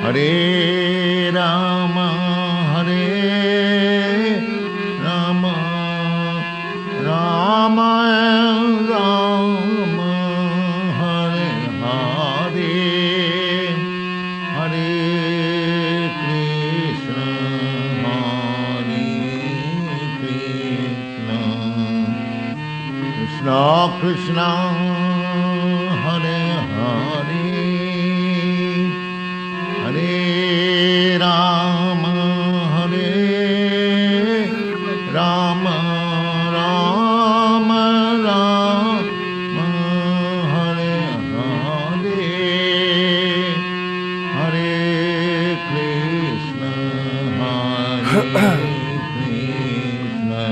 Hare Rama, Hare Rama, Rama Rama, Hare Hare, Hare Krishna, Hare Krishna, Krishna Krishna, Hare Hare, Hare Rama, Hare Rama, Rama Rama, Hare Hare, Hare Krishna, Hare Krishna.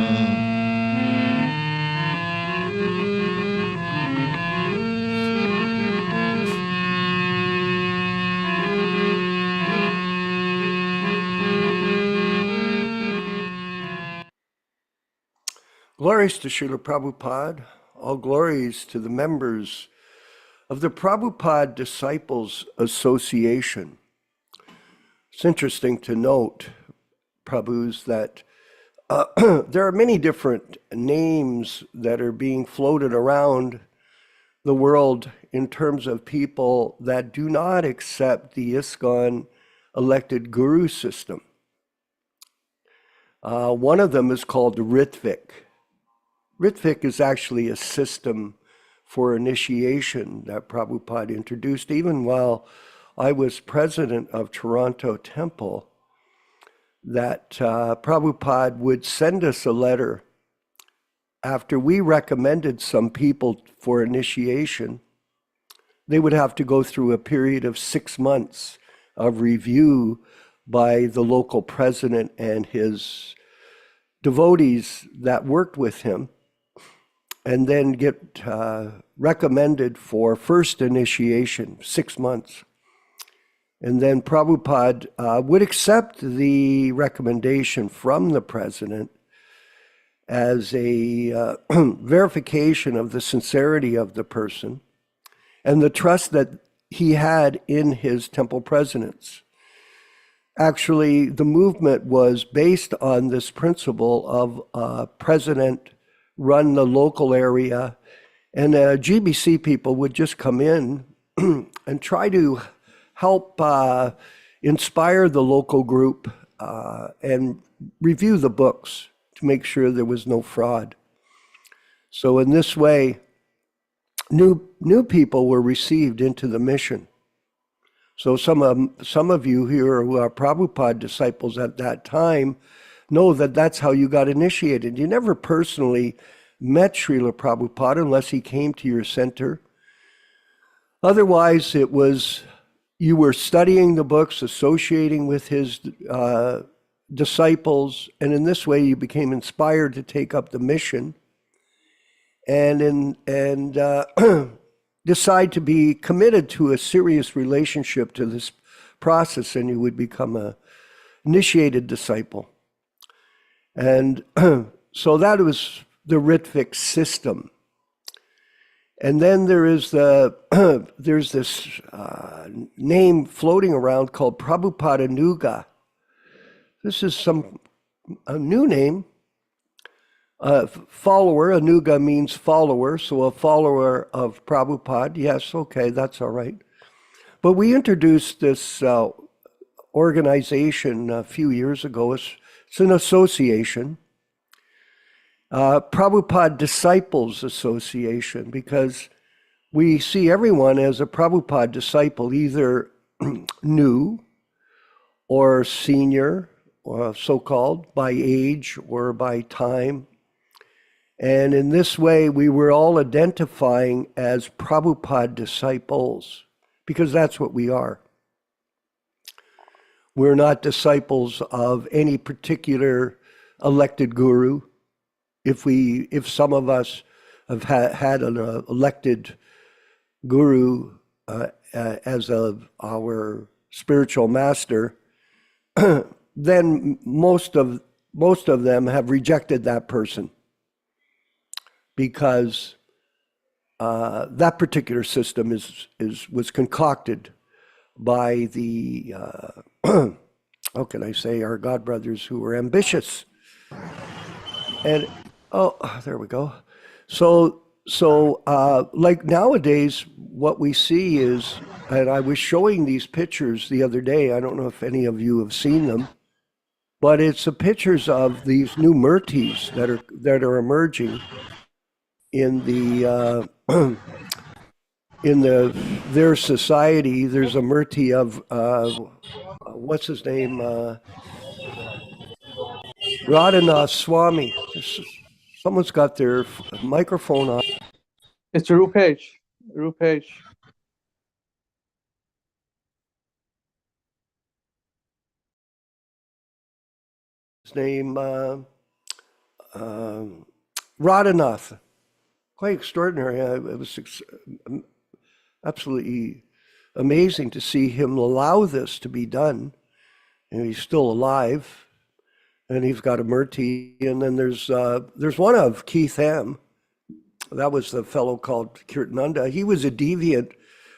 Glories to Srila Prabhupada, all glories to the members of the Prabhupada Disciples Association. It's interesting to note, Prabhus, that there are many different names that are being floated around the world in terms of people that do not accept the ISKCON elected guru system. One of them is called Ritvik. Ritvik is actually a system for initiation that Prabhupada introduced even while I was president of Toronto Temple, that Prabhupada would send us a letter after we recommended some people for initiation. They would have to go through a period of 6 months of review by the local president and his devotees that worked with him, and then get recommended for first initiation, 6 months. And then Prabhupada would accept the recommendation from the president as a verification of the sincerity of the person and the trust that he had in his temple presidents. Actually, the movement was based on this principle of president run the local area, and GBC people would just come in and try to help inspire the local group and review the books to make sure there was no fraud. So in this way, new people were received into the mission. So some of you here who are Prabhupada disciples at that time know that that's how you got initiated. You never personally met Srila Prabhupada unless he came to your center. Otherwise, it was you were studying the books, associating with his disciples, and in this way you became inspired to take up the mission and decide to be committed to a serious relationship to this process, and you would become a initiated disciple. And so that was the Ritvik system. And then there is there's this name floating around called Prabhupada Nuga. This is a new name. Follower, Anuga means follower, so a follower of Prabhupada. Yes, okay, that's all right. But we introduced this organization a few years ago. It's an association, Prabhupada Disciples Association, because we see everyone as a Prabhupada disciple, either new or senior, or so-called, by age or by time. And in this way, we were all identifying as Prabhupada disciples, because that's what we are. We're not disciples of any particular elected guru. If some of us have had an elected guru as our spiritual master, then most of them have rejected that person, because that particular system was concocted by the, how can I say, our God brothers who were ambitious. And, oh, there we go. So, like nowadays, what we see is, and I was showing these pictures the other day. I don't know if any of you have seen them, but it's the pictures of these new murtis that are emerging in the their society. There's a murti of what's his name, Radhanath Swami. Someone's got their microphone on. It's Rupesh. Rupesh. His name Radhanath. Quite extraordinary. It was absolutely amazing to see him allow this to be done. And he's still alive. And he's got a murti. And then there's one of Keith M. That was the fellow called Kirtananda. He was a deviant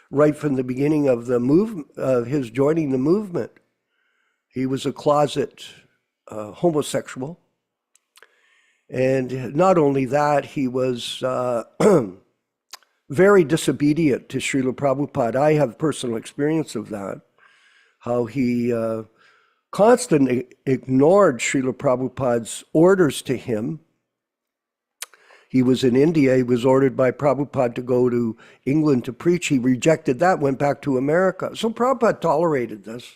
right from the beginning of the movement, his joining the movement. He was a closet homosexual. And not only that, he was very disobedient to Srila Prabhupada. I have personal experience of that, how he constantly ignored Srila Prabhupada's orders to him. He was in India. He was ordered by Prabhupada to go to England to preach. He rejected that, went back to America. So Prabhupada tolerated this.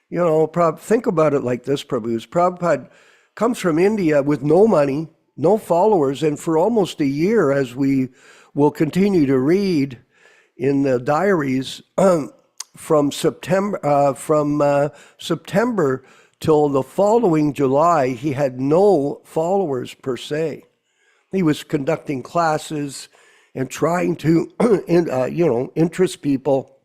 You know, think about it like this, Prabhu. Prabhupada comes from India with no money, no followers, and for almost a year, as we will continue to read in the diaries, from September till the following July, he had no followers per se. He was conducting classes and trying to, interest people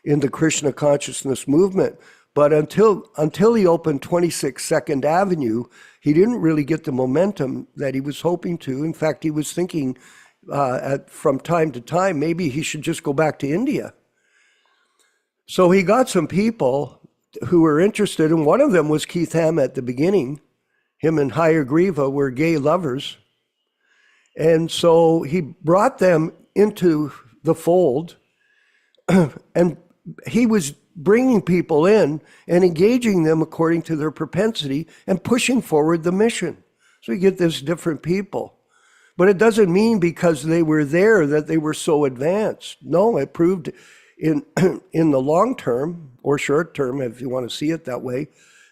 in the Krishna consciousness movement. But until he opened 26 2nd Avenue, he didn't really get the momentum that he was hoping to. In fact, he was thinking from time to time, maybe he should just go back to India. So he got some people who were interested, and one of them was Keith Ham at the beginning. Him and Hayagriva were gay lovers. And so he brought them into the fold, and he was bringing people in and engaging them according to their propensity and pushing forward the mission. So you get this different people. But it doesn't mean because they were there that they were so advanced. No, it proved in the long term, or short term, if you want to see it that way,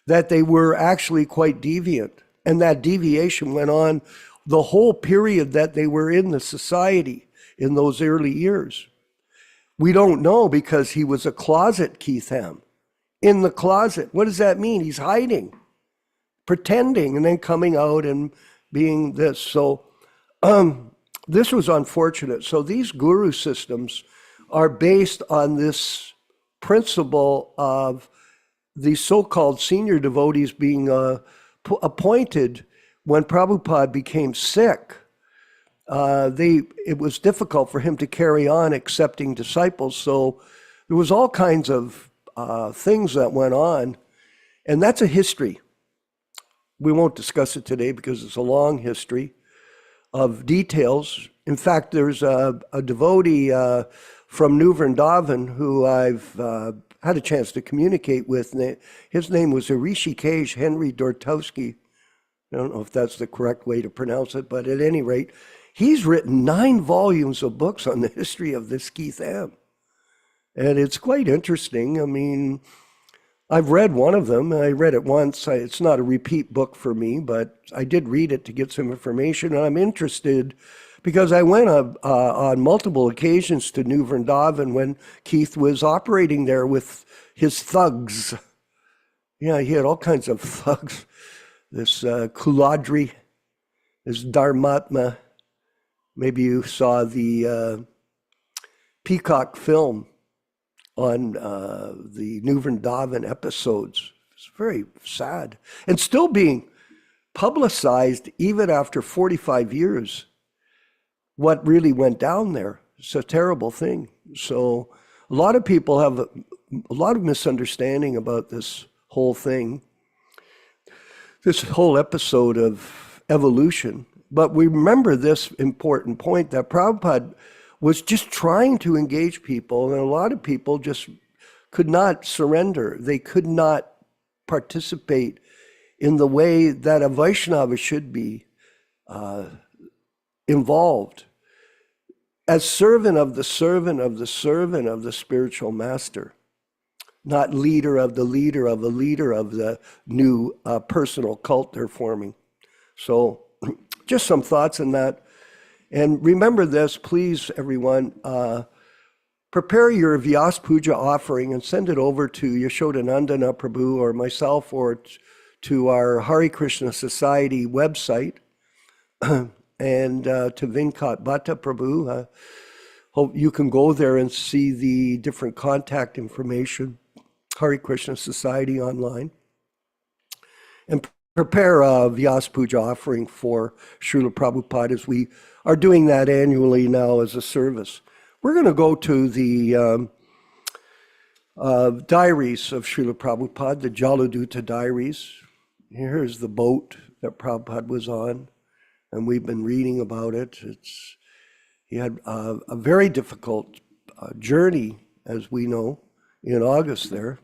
that they were actually quite deviant. And that deviation went on the whole period that they were in the society in those early years. We don't know because he was a closet Keith Ham. In the closet. What does that mean? He's hiding, pretending, and then coming out and being this. So this was unfortunate. So these guru systems are based on this principle of the so-called senior devotees being appointed when Prabhupada became sick. It was difficult for him to carry on accepting disciples. So there was all kinds of things that went on. And that's a history. We won't discuss it today because it's a long history of details. In fact, there's a devotee from New Vrindavan who I've had a chance to communicate with. His name was Rishikesh Henry Dortowski. I don't know if that's the correct way to pronounce it, but at any rate, he's written 9 volumes of books on the history of this Keith Am. And it's quite interesting. I mean, I've read one of them. I read it once. It's not a repeat book for me, but I did read it to get some information. And I'm interested because I went on multiple occasions to New Vrindavan when Keith was operating there with his thugs. Yeah, he had all kinds of thugs. This Kuladri, this Dharmatma. Maybe you saw the Peacock film on the New Vrindavan episodes. It's very sad. And still being publicized even after 45 years, what really went down there. It's a terrible thing. So A lot of people have a lot of misunderstanding about this whole thing, this whole episode of evolution. But we remember this important point that Prabhupada was just trying to engage people, and a lot of people just could not surrender. They could not participate in the way that a Vaishnava should be involved as servant of the servant of the servant of the spiritual master, not leader of the leader of a leader of the new personal cult they're forming. So just some thoughts on that. And remember this, please, everyone, prepare your Vyas Puja offering and send it over to Yashodanandana Prabhu or myself or to our Hare Krishna Society website and to Vinkat Bhatta Prabhu. Hope you can go there and see the different contact information, Hare Krishna Society online. And prepare a Vyas Puja offering for Srila Prabhupada, as we are doing that annually now as a service. We're going to go to the diaries of Srila Prabhupada, the Jaladuta diaries. Here's the boat that Prabhupada was on, and we've been reading about it. He had a very difficult journey, as we know, in August there,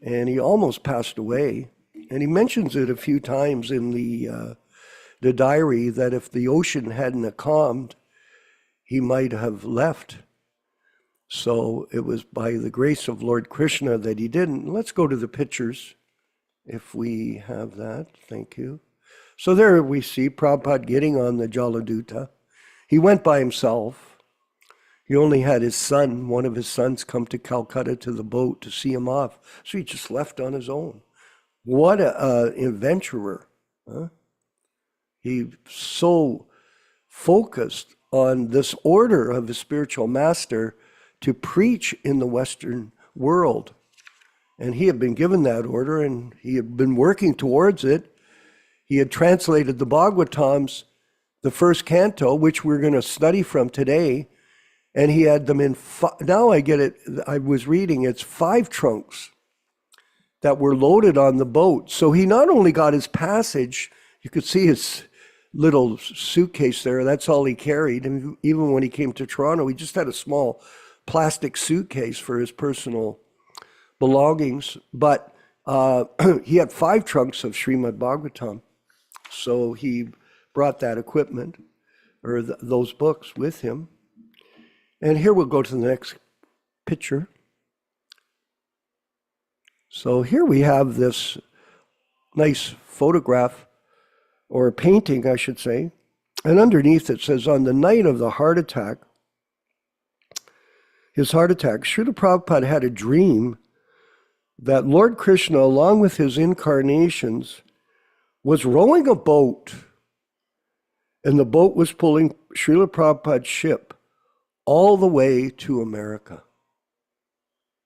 and he almost passed away. And he mentions it a few times in the diary that if the ocean hadn't calmed, he might have left. So it was by the grace of Lord Krishna that he didn't. Let's go to the pictures, if we have that. Thank you. So there we see Prabhupada getting on the Jaladuta. He went by himself. He only had his son, one of his sons, come to Calcutta to the boat to see him off. So he just left on his own. What an adventurer. Huh? He so focused on this order of his spiritual master to preach in the Western world. And he had been given that order, and he had been working towards it. He had translated the Bhagavatams, the first canto, which we're going to study from today, and he had them in, now I get it, I was reading, it's 5 trunks that were loaded on the boat. So he not only got his passage, you could see his little suitcase there, that's all he carried. And even when he came to Toronto, he just had a small plastic suitcase for his personal belongings. But he had 5 trunks of Srimad Bhagavatam. So he brought that equipment, or those books with him. And here we'll go to the next picture. So here we have this nice photograph, or painting, I should say. And underneath it says, on the night of the heart attack, Srila Prabhupada had a dream that Lord Krishna, along with his incarnations, was rowing a boat, and the boat was pulling Srila Prabhupada's ship all the way to America.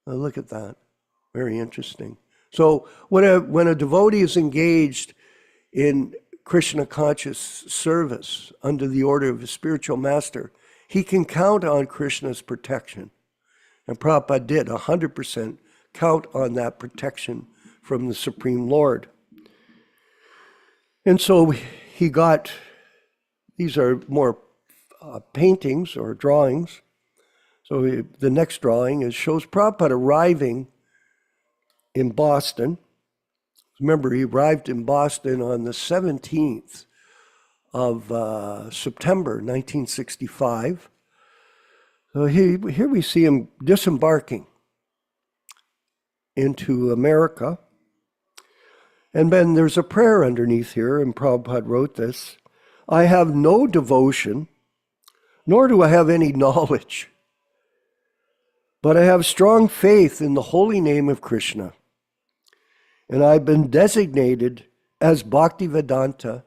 Now look at that. Very interesting. So when a devotee is engaged in Krishna conscious service under the order of his spiritual master, he can count on Krishna's protection. And Prabhupada did 100% count on that protection from the Supreme Lord. And so he got, these are more paintings or drawings. So the next drawing shows Prabhupada arriving in Boston. Remember, he arrived in Boston on the 17th of September 1965. So here we see him disembarking into America. And then there's a prayer underneath here, and Prabhupada wrote this: I have no devotion, nor do I have any knowledge, but I have strong faith in the holy name of Krishna. And I've been designated as Bhaktivedanta.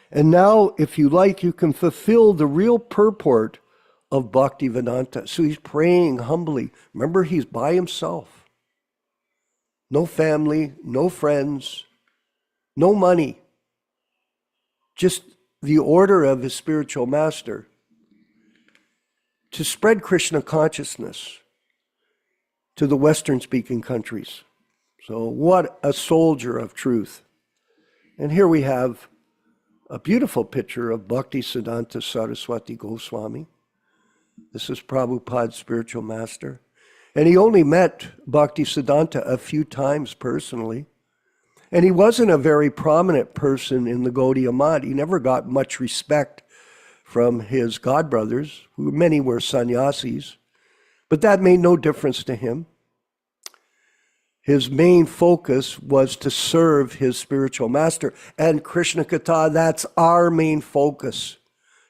And now, if you like, you can fulfill the real purport of Bhaktivedanta. So he's praying humbly. Remember, he's by himself. No family, no friends, no money. Just the order of his spiritual master to spread Krishna consciousness to the Western-speaking countries. So what a soldier of truth. And here we have a beautiful picture of Bhaktisiddhanta Saraswati Goswami. This is Prabhupada's spiritual master. And he only met Bhaktisiddhanta a few times personally. And he wasn't a very prominent person in the Gaudiya Math. He never got much respect from his godbrothers, who many were sannyasis. But that made no difference to him. His main focus was to serve his spiritual master. And Krishna Katha, that's our main focus,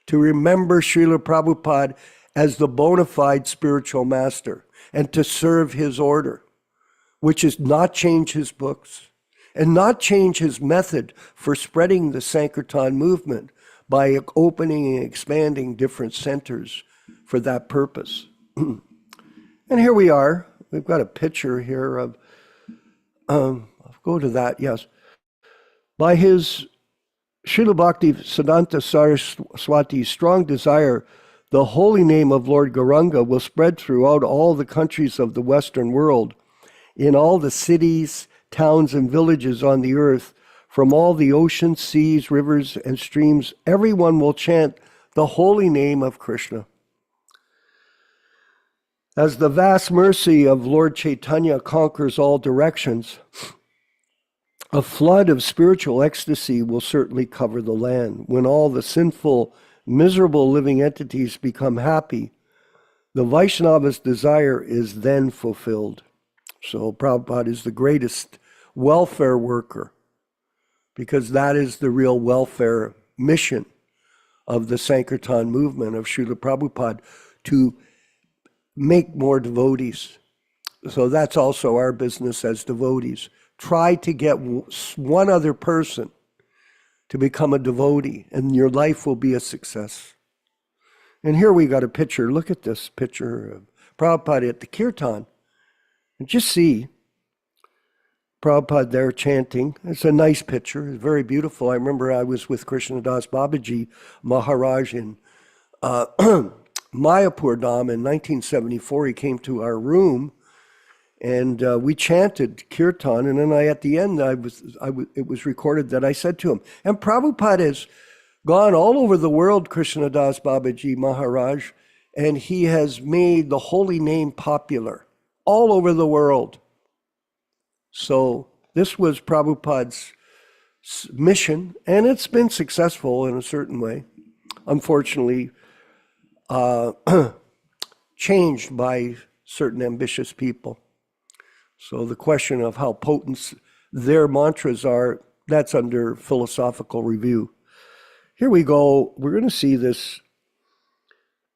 to remember Srila Prabhupada as the bona fide spiritual master and to serve his order, which is not change his books and not change his method for spreading the Sankirtan movement by opening and expanding different centers for that purpose. And here we are. We've got a picture here of, I'll go to that, yes. By his Srila Bhakti Siddhanta Saraswati's strong desire, the holy name of Lord Gauranga will spread throughout all the countries of the Western world, in all the cities, towns, and villages on the earth, from all the oceans, seas, rivers, and streams. Everyone will chant the holy name of Krishna. As the vast mercy of Lord Chaitanya conquers all directions, a flood of spiritual ecstasy will certainly cover the land. When all the sinful, miserable living entities become happy, the Vaishnava's desire is then fulfilled. So Prabhupada is the greatest welfare worker, because that is the real welfare mission of the Sankirtan movement of Srila Prabhupada, to make more devotees. So that's also our business as devotees. Try to get one other person to become a devotee, and your life will be a success. And here we got a picture. Look at this picture of Prabhupada at the Kirtan. And just see Prabhupada there chanting. It's a nice picture. It's very beautiful. I remember I was with Krishnadas Babaji Maharaj in Mayapur Dham in 1974. He came to our room, and we chanted Kirtan. And then at the end, it was recorded that I said to him, and Prabhupada has gone all over the world, Krishnadas Babaji Maharaj, and he has made the holy name popular all over the world. So this was Prabhupada's mission, and it's been successful in a certain way. Unfortunately, changed by certain ambitious people. So the question of how potent their mantras are, that's under philosophical review. Here we go. We're going to see this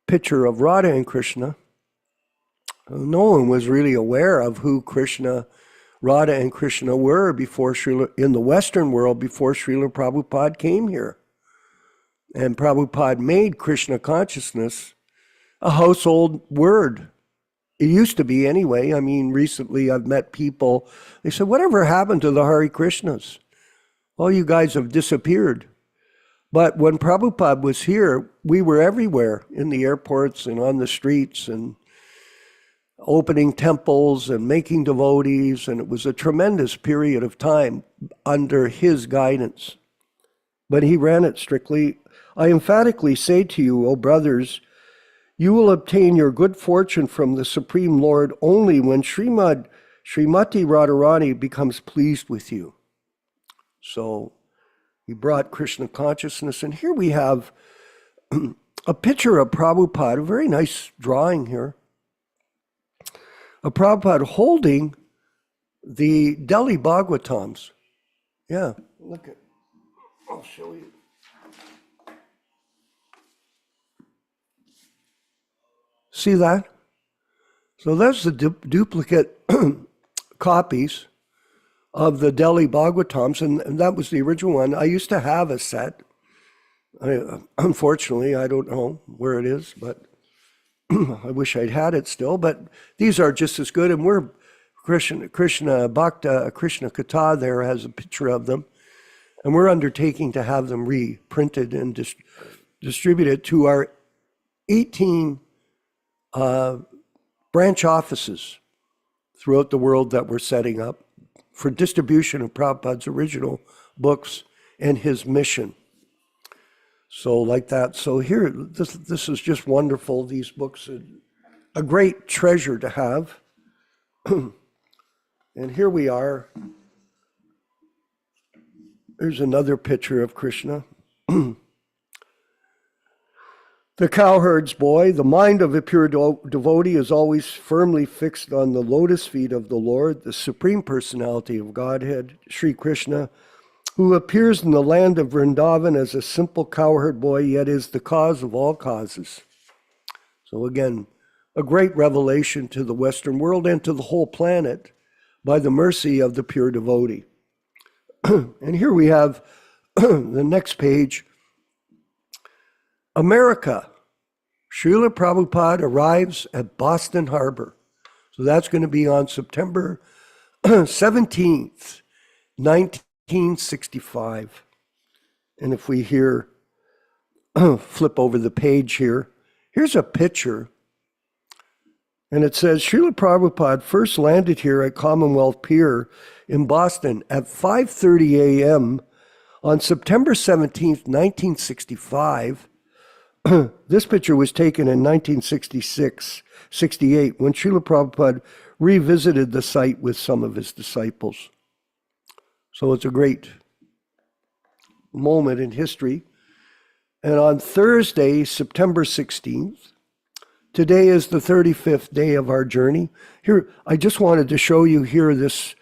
picture of Radha and Krishna. No one was really aware of who Radha and Krishna were in the Western world before Srila Prabhupada came here. And Prabhupada made Krishna consciousness a household word. It used to be anyway. I mean, recently I've met people, they said, whatever happened to the Hare Krishnas? Well, you guys have disappeared. But when Prabhupada was here, we were everywhere, in the airports and on the streets, and opening temples and making devotees, and it was a tremendous period of time under his guidance. But he ran it strictly. I emphatically say to you, O brothers, you will obtain your good fortune from the Supreme Lord only when Srimati Radharani becomes pleased with you. So he brought Krishna consciousness, and here we have a picture of Prabhupada, a very nice drawing here, of Prabhupada holding the Delhi Bhagavatams. Yeah, look at, I'll show you. See that? So that's the duplicate copies of the Delhi Bhagavatams, and that was the original one. I used to have a set. Unfortunately, I don't know where it is, but I wish I'd had it still. But these are just as good, and we're Krishna Bhakta, Krishna Katha there has a picture of them, and we're undertaking to have them reprinted and distributed to our 18 branch offices throughout the world that we're setting up for distribution of Prabhupada's original books and his mission. So like that. So here, this is just wonderful. These books are a great treasure to have. And here we are. There's another picture of Krishna. The cowherd's boy. The mind of a pure devotee is always firmly fixed on the lotus feet of the Lord, the Supreme Personality of Godhead, Sri Krishna, who appears in the land of Vrindavan as a simple cowherd boy, yet is the cause of all causes. So again, a great revelation to the Western world and to the whole planet by the mercy of the pure devotee. And here we have the next page. America. Srila Prabhupada arrives at Boston Harbor. So that's going to be on September 17th, 1965. And if we here flip over the page here, here's a picture. And it says, Srila Prabhupada first landed here at Commonwealth Pier in Boston at 5:30 a.m. on September 17th, 1965. This picture was taken in 1966-68 when Srila Prabhupada revisited the site with some of his disciples. So it's a great moment in history. And on Thursday, September 16th, today is the 35th day of our journey. Here, I just wanted to show you here this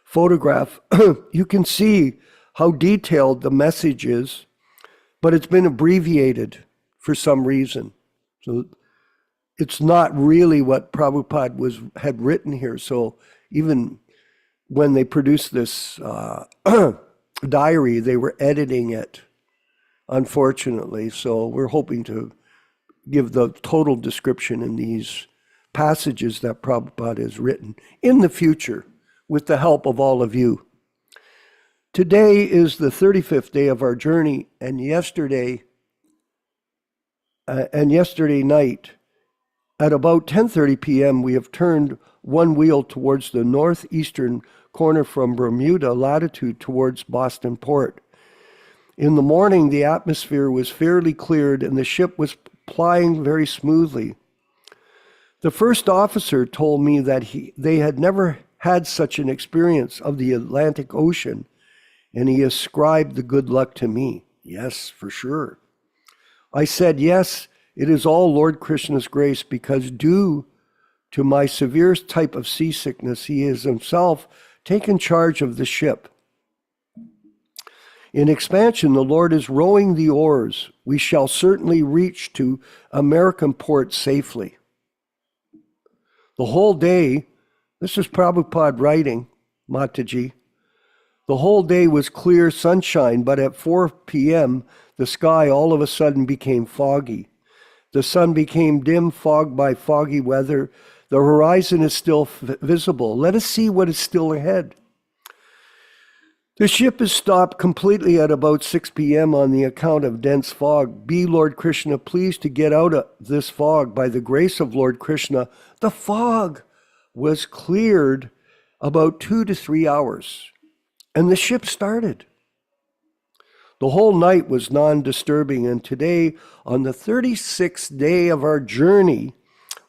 photograph. You can see how detailed the message is, but it's been abbreviated for some reason. So it's not really what Prabhupada had written here. So even when they produced this diary, they were editing it, unfortunately. So we're hoping to give the total description in these passages that Prabhupada has written in the future with the help of all of you. Today is the 35th day of our journey, and yesterday night at about 10:30 p.m. we have turned one wheel towards the northeastern corner from Bermuda latitude towards Boston Port. In the morning, the atmosphere was fairly cleared and the ship was plying very smoothly. The first officer told me that they had never had such an experience of the Atlantic Ocean, and he ascribed the good luck to me. Yes, for sure. I said, yes, it is all Lord Krishna's grace, because due to my severe type of seasickness, he has himself taken charge of the ship. In expansion, the Lord is rowing the oars. We shall certainly reach to American port safely. The whole day, this is Prabhupada writing, Mataji. The whole day was clear sunshine, but at 4 p.m., the sky all of a sudden became foggy. The sun became dim, fogged by foggy weather. The horizon is still visible. Let us see what is still ahead. The ship is stopped completely at about 6 p.m. on the account of dense fog. Be Lord Krishna pleased to get out of this fog. By the grace of Lord Krishna, the fog was cleared about 2 to 3 hours, and the ship started. The whole night was non-disturbing, and today, on the 36th day of our journey,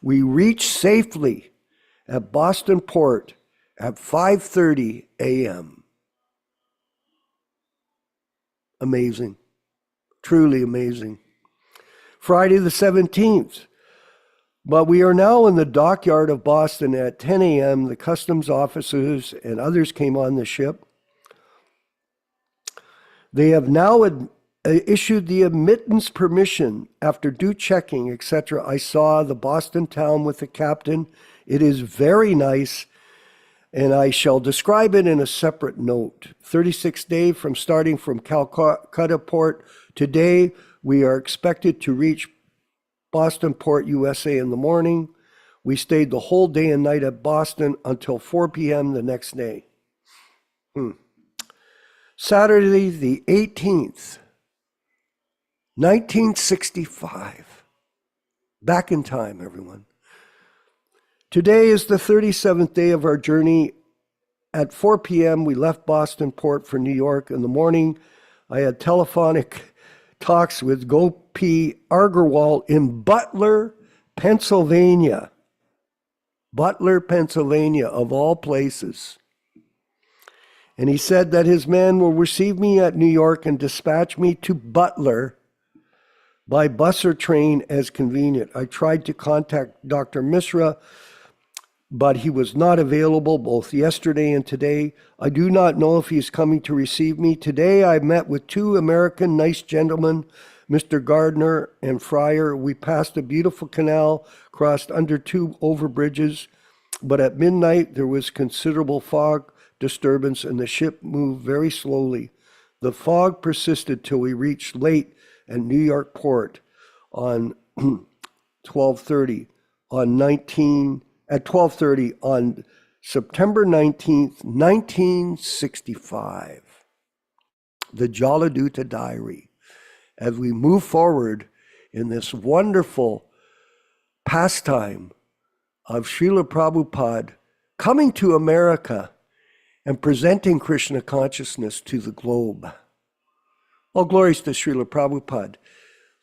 we reached safely at Boston Port at 5:30 a.m. Amazing. Truly amazing. Friday the 17th. But we are now in the dockyard of Boston at 10 a.m. The customs officers and others came on the ship. They have now issued the admittance permission after due checking, etc. I saw the Boston town with the captain. It is very nice, and I shall describe it in a separate note. 36th day from starting from Calcutta Port. Today, we are expected to reach Boston Port, USA in the morning. We stayed the whole day and night at Boston until 4 p.m. the next day. Saturday the 18th, 1965. Back in time, everyone. Today is the 37th day of our journey. At 4 p.m., we left Boston Port for New York. In the morning, I had telephonic talks with Gopi Agarwal in Butler, Pennsylvania. Butler, Pennsylvania, of all places. And he said that his man will receive me at New York and dispatch me to Butler by bus or train as convenient. I tried to contact Dr. Misra, but he was not available both yesterday and today. I do not know if he is coming to receive me. Today I met with two American nice gentlemen, Mr. Gardner and Fryer. We passed a beautiful canal, crossed under two overbridges, but at midnight there was considerable fog disturbance and the ship moved very slowly. The fog persisted till we reached late at New York Port on 12:30 on September 19th, 1965. The Jaladuta Diary. As we move forward in this wonderful pastime of Srila Prabhupada coming to America and presenting Krishna consciousness to the globe. All glories to Srila Prabhupada.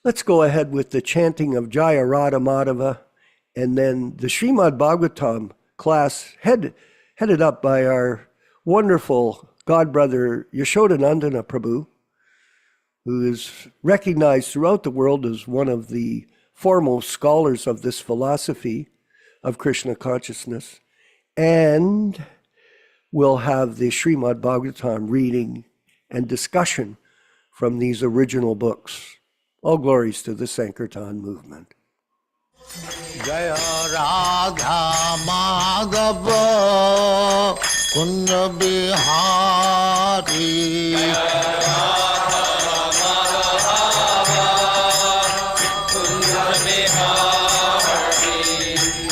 Let's go ahead with the chanting of Jaya Radha Madhava, and then the Srimad Bhagavatam class headed up by our wonderful godbrother Yashodanandana Prabhu, who is recognized throughout the world as one of the foremost scholars of this philosophy of Krishna consciousness. And we'll have the Srimad Bhagavatam reading and discussion from these original books. All glories to the Sankirtan movement. Jaya Radha Madhava Kunja Bihari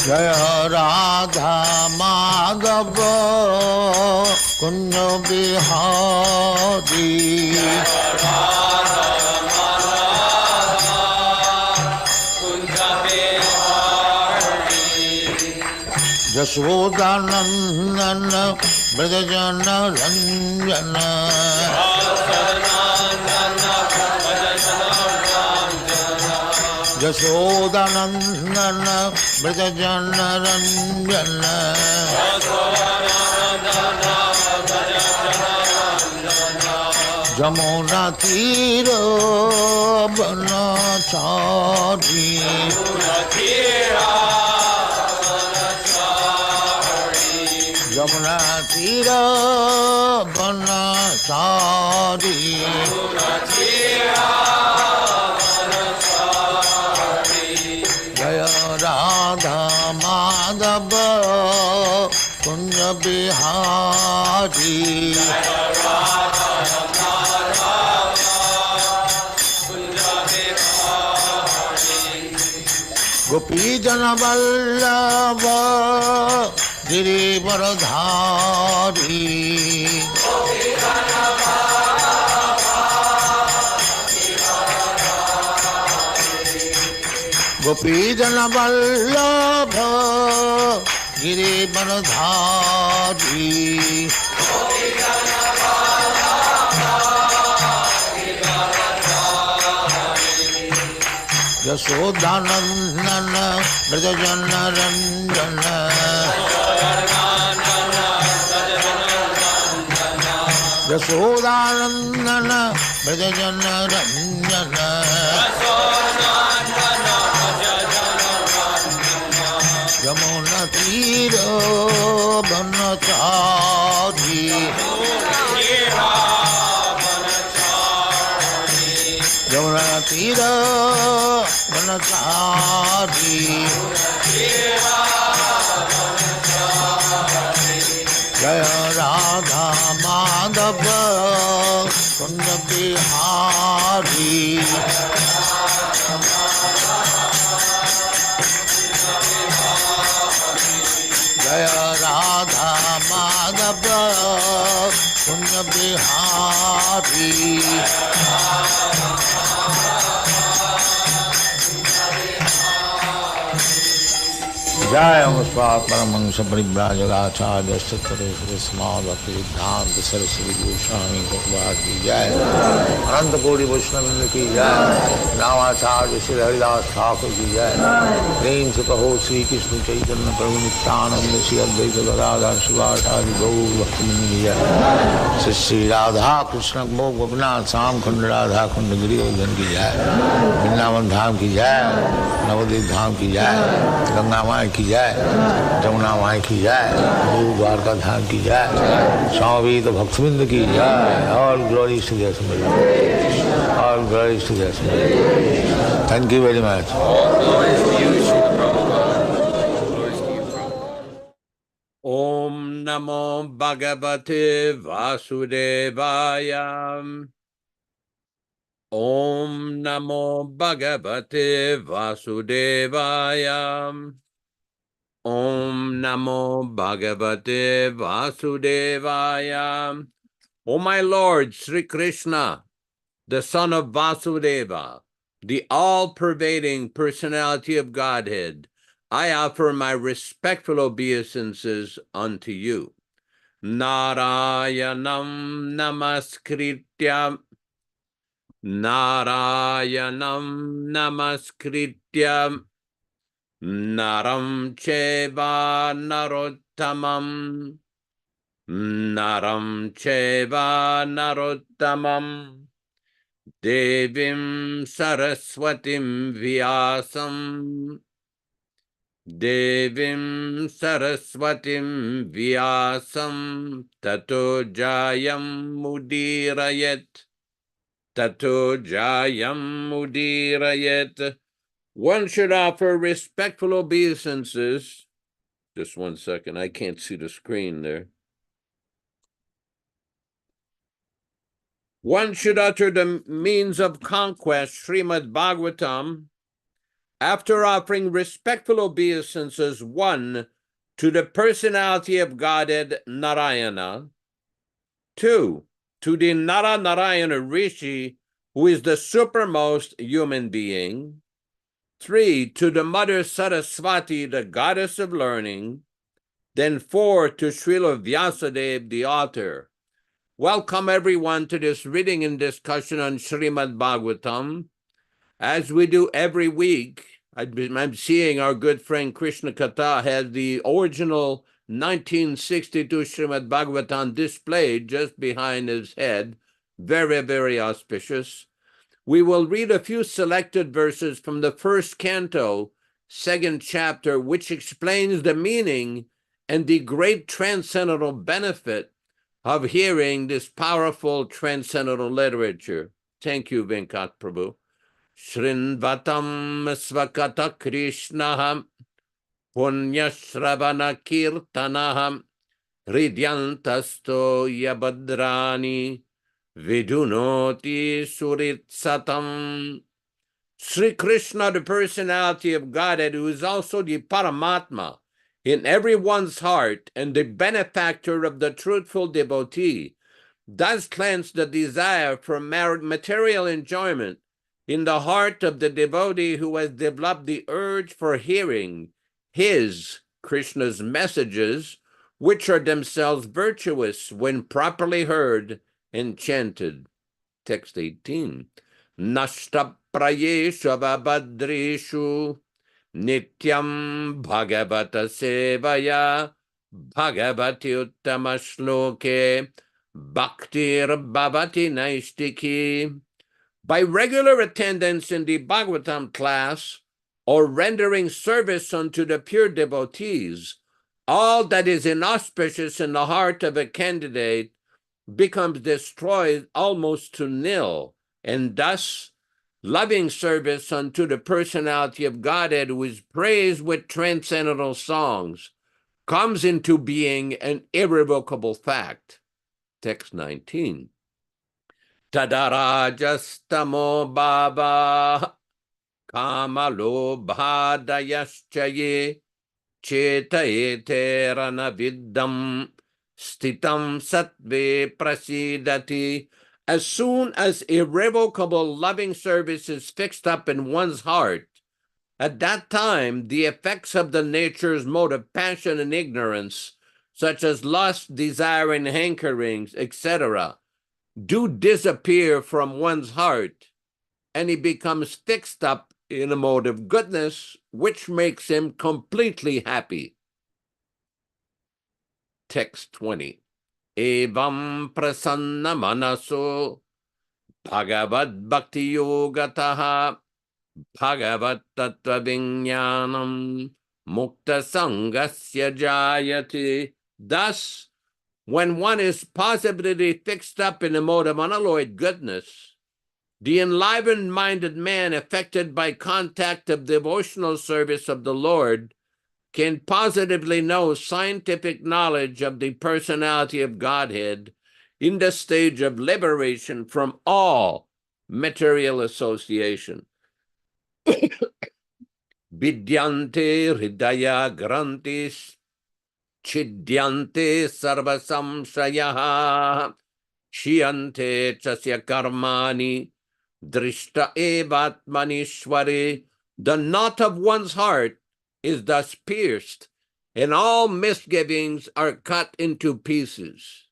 Jaya Radha Madhava Kunja Bihari Yashodanandana Brajajana Ranjana Yashodanandana Brajajana Ranjana Jamuna Tira Banachari Jamuna Tira Banachari Jaya Radha Madhava Kunja Bihari Gopi Jana Vallabha Girivaradhari Gopi Jana Vallabha Girivaradhari Yashodanandana Brajajana Ranjana Yashodanandana Brajajana Ranjana Yamuna Tira Banachari Yamuna Tira Banachari Jaya Radha Madhava Kunja Bihari Jaya Radha Madhava Kunja Bihari Jai Amaswa Paramahansa Paribhrajagacharya Sattva Smadhati Siddhanta Saraswati Goswami Prabhupada ki Jai Ananta Koti Vaishnava ki Jai Ramacharya Shri Haridas Thakur ki Jai Prem se kaho Sri Krishna Chaitanya Prabhu Nityananda Shri Advaita Gadadhar Shivasari Gaur Bhaktivinoda ki Jai Shri Shri Radha Krishna Bhog Gopinath Sam Khanda Radha Khanda Giri Govardhan ki Jai Vrindavan Dham ki Jai Navadvip Dham ki Jai Ganga Mai ki Jai Jamuna Mai ki Jai Guru Dwarka Dham ki Jai Swami Bhaktivinoda ki Jai. All glories to their Summit. All glories to their Summit. Thank you very much. All glories to you, Srila Prabhupada. Glories to you, Prabhupada. Om Namo Bhagavate Vasudevaya. Om Namo Bhagavate Vasudevaya. Om Namo Bhagavate Vasudevaya. O my Lord, Sri Krishna, the son of Vasudeva, the all-pervading personality of Godhead, I offer my respectful obeisances unto you. Narayanam namaskritya. Narayanam namaskritya. Naram cheva narottamam. Naram cheva narottamam. Devim Saraswatim Vyāsam. Devim Saraswatim Vyāsam. Tato Jayam Mudirayet. Tato Jayam Mudirayet. One should offer respectful obeisances. Just 1 second, I can't see the screen there. One should utter the means of conquest, Srimad Bhagavatam, after offering respectful obeisances, 1, to the personality of Godhead Narayana, 2, to the Narayana Rishi, who is the supermost human being, 3, to the Mother Saraswati, the goddess of learning, then 4, to Srila Vyāsadeva, the author. Welcome everyone to this reading and discussion on Srimad Bhagavatam. As we do every week, I'm seeing our good friend Krishna Katha has the original 1962 Srimad Bhagavatam displayed just behind his head. Very, very auspicious. We will read a few selected verses from the first canto, 2nd chapter, which explains the meaning and the great transcendental benefit of hearing this powerful transcendental literature. Thank you, Venkat Prabhu. Shrinvatam svakata krishnaham punyashravana kirtanaham ridyantasto yabadrani vidunoti suritsatam. Sri Krishna, the personality of Godhead, who is also the Paramatma in everyone's heart and the benefactor of the truthful devotee, does cleanse the desire for material enjoyment in the heart of the devotee who has developed the urge for hearing his, Krishna's, messages, which are themselves virtuous when properly heard and chanted. Text 18. Nashta prayeshu vabhadreshu Nityam Bhagavata Sevaya Bhagavati Uttama Shloke Bhaktir Bhavati Naistiki. By regular attendance in the Bhagavatam class or rendering service unto the pure devotees, all that is inauspicious in the heart of a candidate becomes destroyed almost to nil, and thus loving service unto the personality of Godhead, who is praised with transcendental songs, comes into being an irrevocable fact. Text 19. Tadarajastamo bhava kamalo bhadayaschaye chetayeterana viddam stitam sattve prasidati. As soon as irrevocable loving service is fixed up in one's heart, At that time, the effects of the nature's mode of passion and ignorance, such as lust, desire, and hankerings, etc., do disappear from one's heart, and he becomes fixed up in a mode of goodness, which makes him completely happy. Text 20. Evam prasanna manaso bhagavad bhakti yogataha bhagavad tattva vijnanam mukta sangasya jayate. Thus, when one is positively fixed up in a mode of unalloyed goodness, the enlivened-minded man affected by contact of devotional service of the Lord can positively know scientific knowledge of the personality of Godhead in the stage of liberation from all material association. Vidyante hridaya grantis chidyante sarva samshayaha shiyante chasya karmani drishta evatmanishwari. The knot of one's heart is thus pierced, and all misgivings are cut into pieces.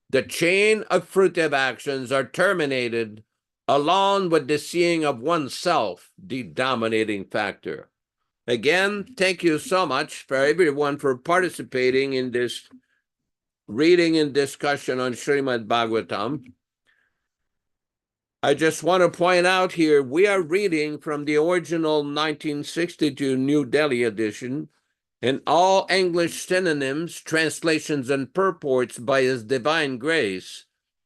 The chain of fruitive actions are terminated, along with the seeing of oneself, the dominating factor. Again, thank you so much for everyone for participating in this reading and discussion on Srimad Bhagavatam. I just want to point out here, we are reading from the original 1962 New Delhi edition, and all English synonyms, translations, and purports by His Divine Grace,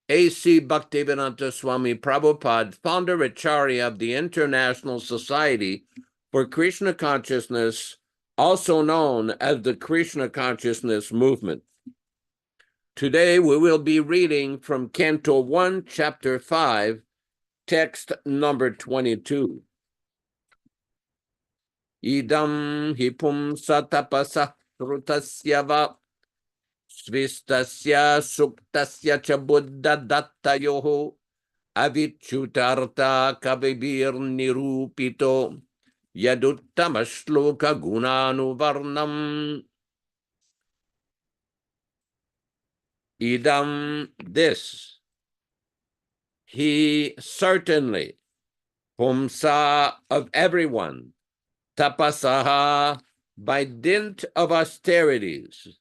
A.C. Bhaktivedanta Swami Prabhupada, founder Acharya of the International Society for Krishna Consciousness, also known as the Krishna Consciousness Movement. Today we will be reading from Canto 1, Chapter 5, text number 22. Idam hipum satapasa rutasya va svistasya suktasya cha buddha dattayoho avichutarta kavibir nirupito yaduttama shloka gunanuvarnam. Idam, this, he certainly, pumsa, of everyone, tapasaha, by dint of austerities,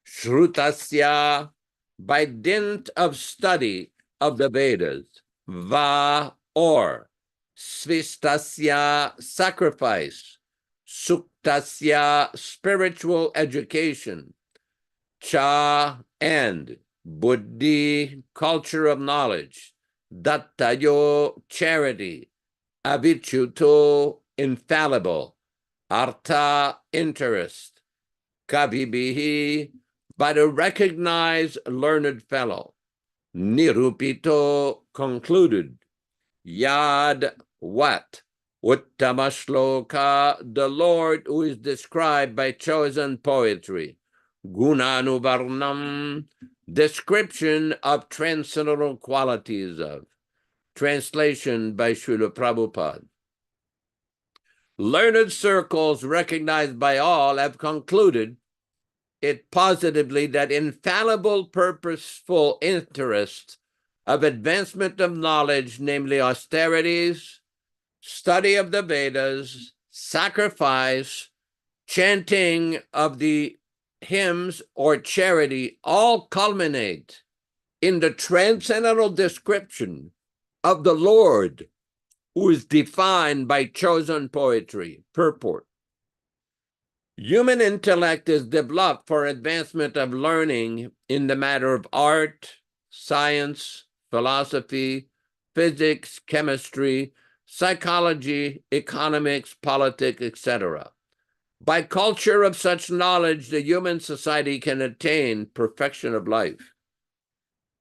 shrutasya, by dint of study of the Vedas, va, or, svistasya, sacrifice, suktasya, spiritual education, cha, and, buddhi, culture of knowledge, dattayo, charity, avichuto, infallible, artha, interest, kavibihi, by the recognized learned fellow, nirupito, concluded, yad, what, uttama shloka, the Lord who is described by chosen poetry, gunanuvarnam, description of transcendental qualities of. Translation by Srila Prabhupada. Learned circles recognized by all have concluded it positively that infallible purposeful interest of advancement of knowledge, namely austerities, study of the Vedas, sacrifice, chanting of the hymns or charity, all culminate in the transcendental description of the Lord, who is defined by chosen poetry, purport. Human intellect is developed for advancement of learning in the matter of art, science, philosophy, physics, chemistry, psychology, economics, politics, etc. By culture of such knowledge, the human society can attain perfection of life.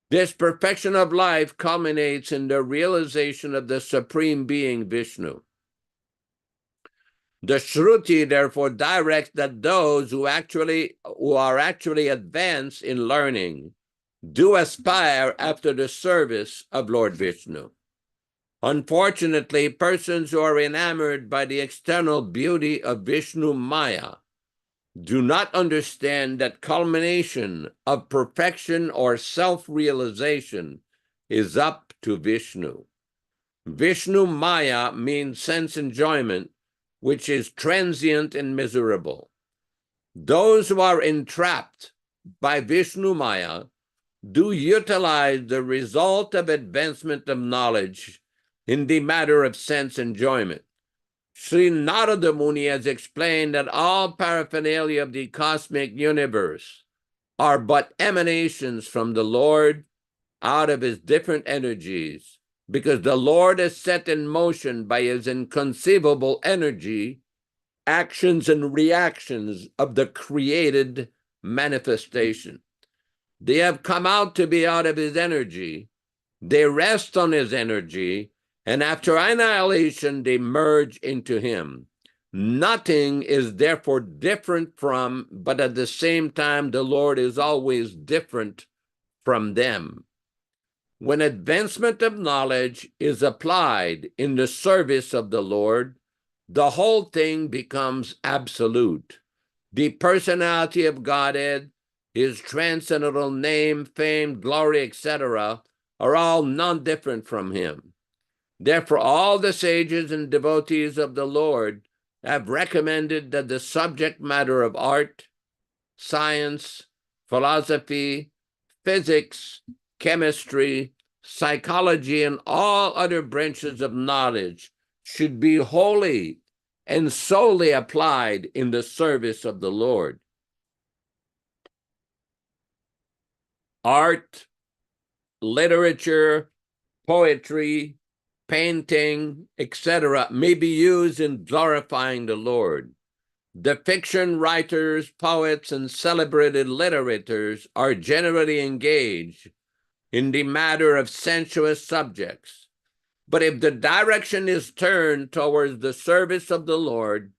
This perfection of life culminates in the realization of the Supreme Being, Vishnu. The Shruti therefore directs that those who are actually advanced in learning do aspire after the service of Lord Vishnu. Unfortunately, persons who are enamored by the external beauty of Vishnu Maya do not understand that culmination of perfection or self-realization is up to Vishnu. Vishnu Maya means sense enjoyment, which is transient and miserable. Those who are entrapped by Vishnu Maya do utilize the result of advancement of knowledge in the matter of sense enjoyment. Sri Nārada Muni has explained that all paraphernalia of the cosmic universe are but emanations from the Lord out of his different energies, because the Lord is set in motion by his inconceivable energy, actions and reactions of the created manifestation. They have come out to be out of his energy. They rest on his energy, and after annihilation, they merge into him. Nothing is therefore different from, but at the same time, the Lord is always different from them. When advancement of knowledge is applied in the service of the Lord, the whole thing becomes absolute. The personality of Godhead, his transcendental name, fame, glory, etc., are all none different from him. Therefore, all the sages and devotees of the Lord have recommended that the subject matter of art, science, philosophy, physics, chemistry, psychology, and all other branches of knowledge should be wholly and solely applied in the service of the Lord. Art, literature, poetry, painting, etc., may be used in glorifying the Lord. The fiction writers, poets, and celebrated literators are generally engaged in the matter of sensuous subjects. But if the direction is turned towards the service of the Lord,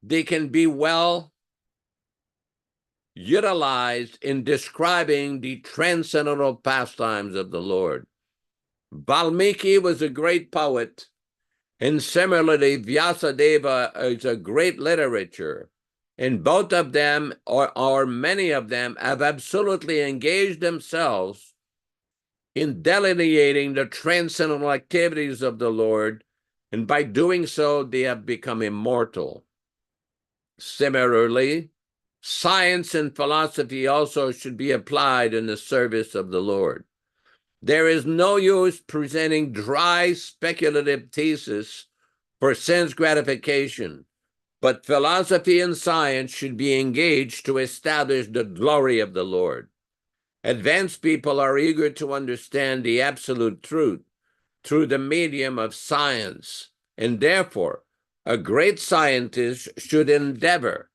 they can be well utilized in describing the transcendental pastimes of the Lord. Valmiki was a great poet, and similarly, Vyāsadeva is a great literature. And both of them, or many of them, have absolutely engaged themselves in delineating the transcendental activities of the Lord, and by doing so, they have become immortal. Similarly, science and philosophy also should be applied in the service of the Lord. There is no use presenting dry speculative theses for sense gratification, but philosophy and science should be engaged to establish the glory of the Lord. Advanced people are eager to understand the absolute truth through the medium of science, and therefore a great scientist should endeavor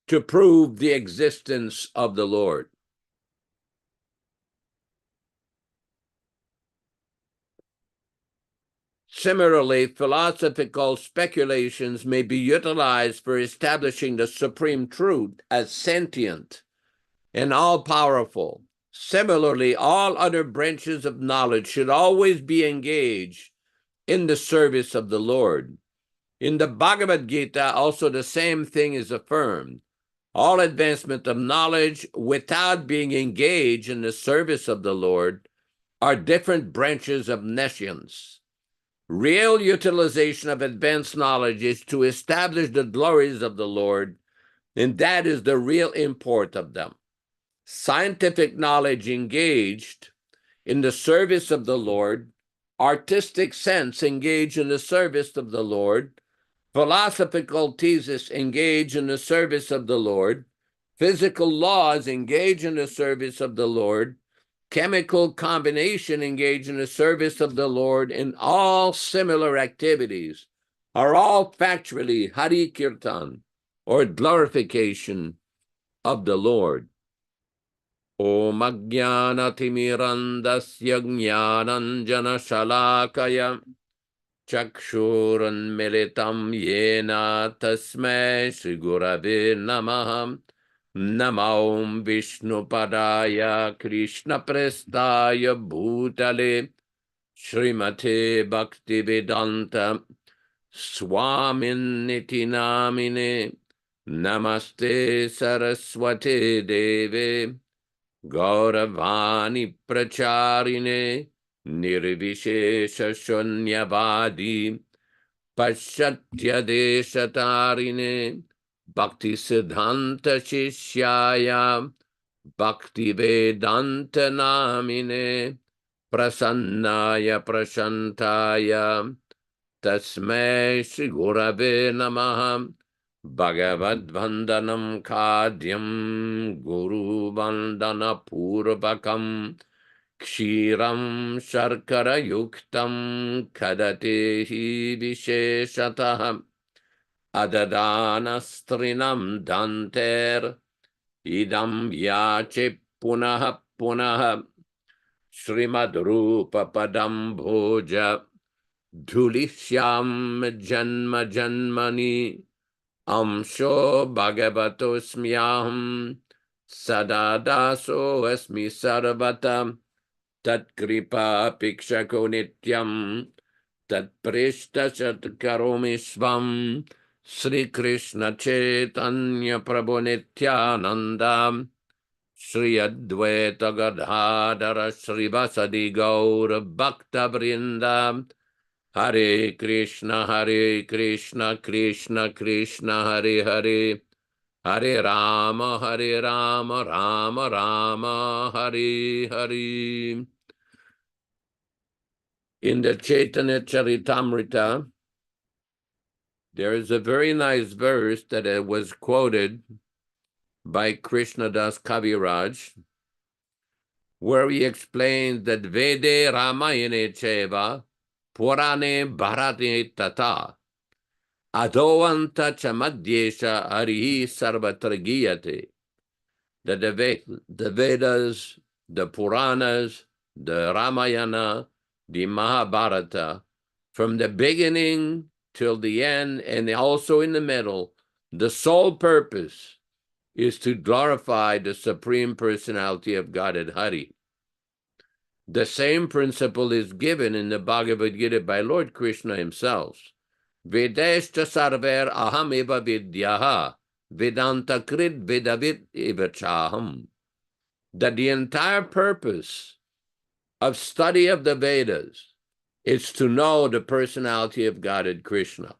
to prove the existence of the Lord. Similarly, philosophical speculations may be utilized for establishing the supreme truth as sentient and all-powerful. Similarly, all other branches of knowledge should always be engaged in the service of the Lord. In the Bhagavad Gita, also the same thing is affirmed. All advancement of knowledge without being engaged in the service of the Lord are different branches of nescience. Real utilization of advanced knowledge is to establish the glories of the Lord, and that is the real import of them. Scientific knowledge engaged in the service of the Lord, artistic sense engaged in the service of the Lord, philosophical thesis engaged in the service of the Lord, physical laws engaged in the service of the Lord, chemical combination engaged in the service of the Lord, and all similar activities are all factually Hari Kirtan, or glorification of the Lord. Om Ajnana Timirandasya Jnananjana Shalakaya Chakshuran Militam Yena Tasmai Shri Gurave Namah. Namo Vishnu Padaya Krishna Prestaya Bhutale Srimate Bhaktivedanta Swaminiti Namine Namaste Saraswate Deve Gauravani Pracharine Nirvishesha Shunyavadi Pashatya Deshatarine Bhakti Siddhanta Shishyaya Bhakti Vedanta Namine Prasannaya Prashantaya Tasmai Shri Gurave Namaha Bhagavad Vandanam Kadyam Guru Vandana Purvakam Kshiram Sharkara Yuktam Kadatehi Visheshatah Adadana Danter Idam Yache Punaha Punaha Srimad Rupa Padam Bhoja Dhulishyam Janma Janmani Amsho Bhagavatosmyaham Sadadaso Asmi Sarvata Tat Kripa Pikshako Nityam Tat Prishta Satkaromi Svam Sri Krishna Chaitanya Prabhu Nityananda Sri Advaita Gadadhara Sri Vasadi Gaura Bhakta Vrinda Hare Krishna Krishna Krishna Hare Hare Hare Rama Rama Rama Hare Hare. In the Chaitanya Charitamrita, there is a very nice verse that was quoted by Krishnadas Kaviraj, where he explains that Vede Ramayane Cheva Purane Bharate Tata Adovanta Chamadyesha Arihi Sarvatragiyate. That the Vedas, the Puranas, the Ramayana, the Mahabharata, from the beginning till the end, and also in the middle, the sole purpose is to glorify the Supreme Personality of Godhead, Hari. The same principle is given in the Bhagavad Gita by Lord Krishna himself. Vedeshta sarver aham eva vidyaha, Vedanta krid vedavit eva chaham. That the entire purpose of study of the Vedas is to know the personality of Godhead Krishna.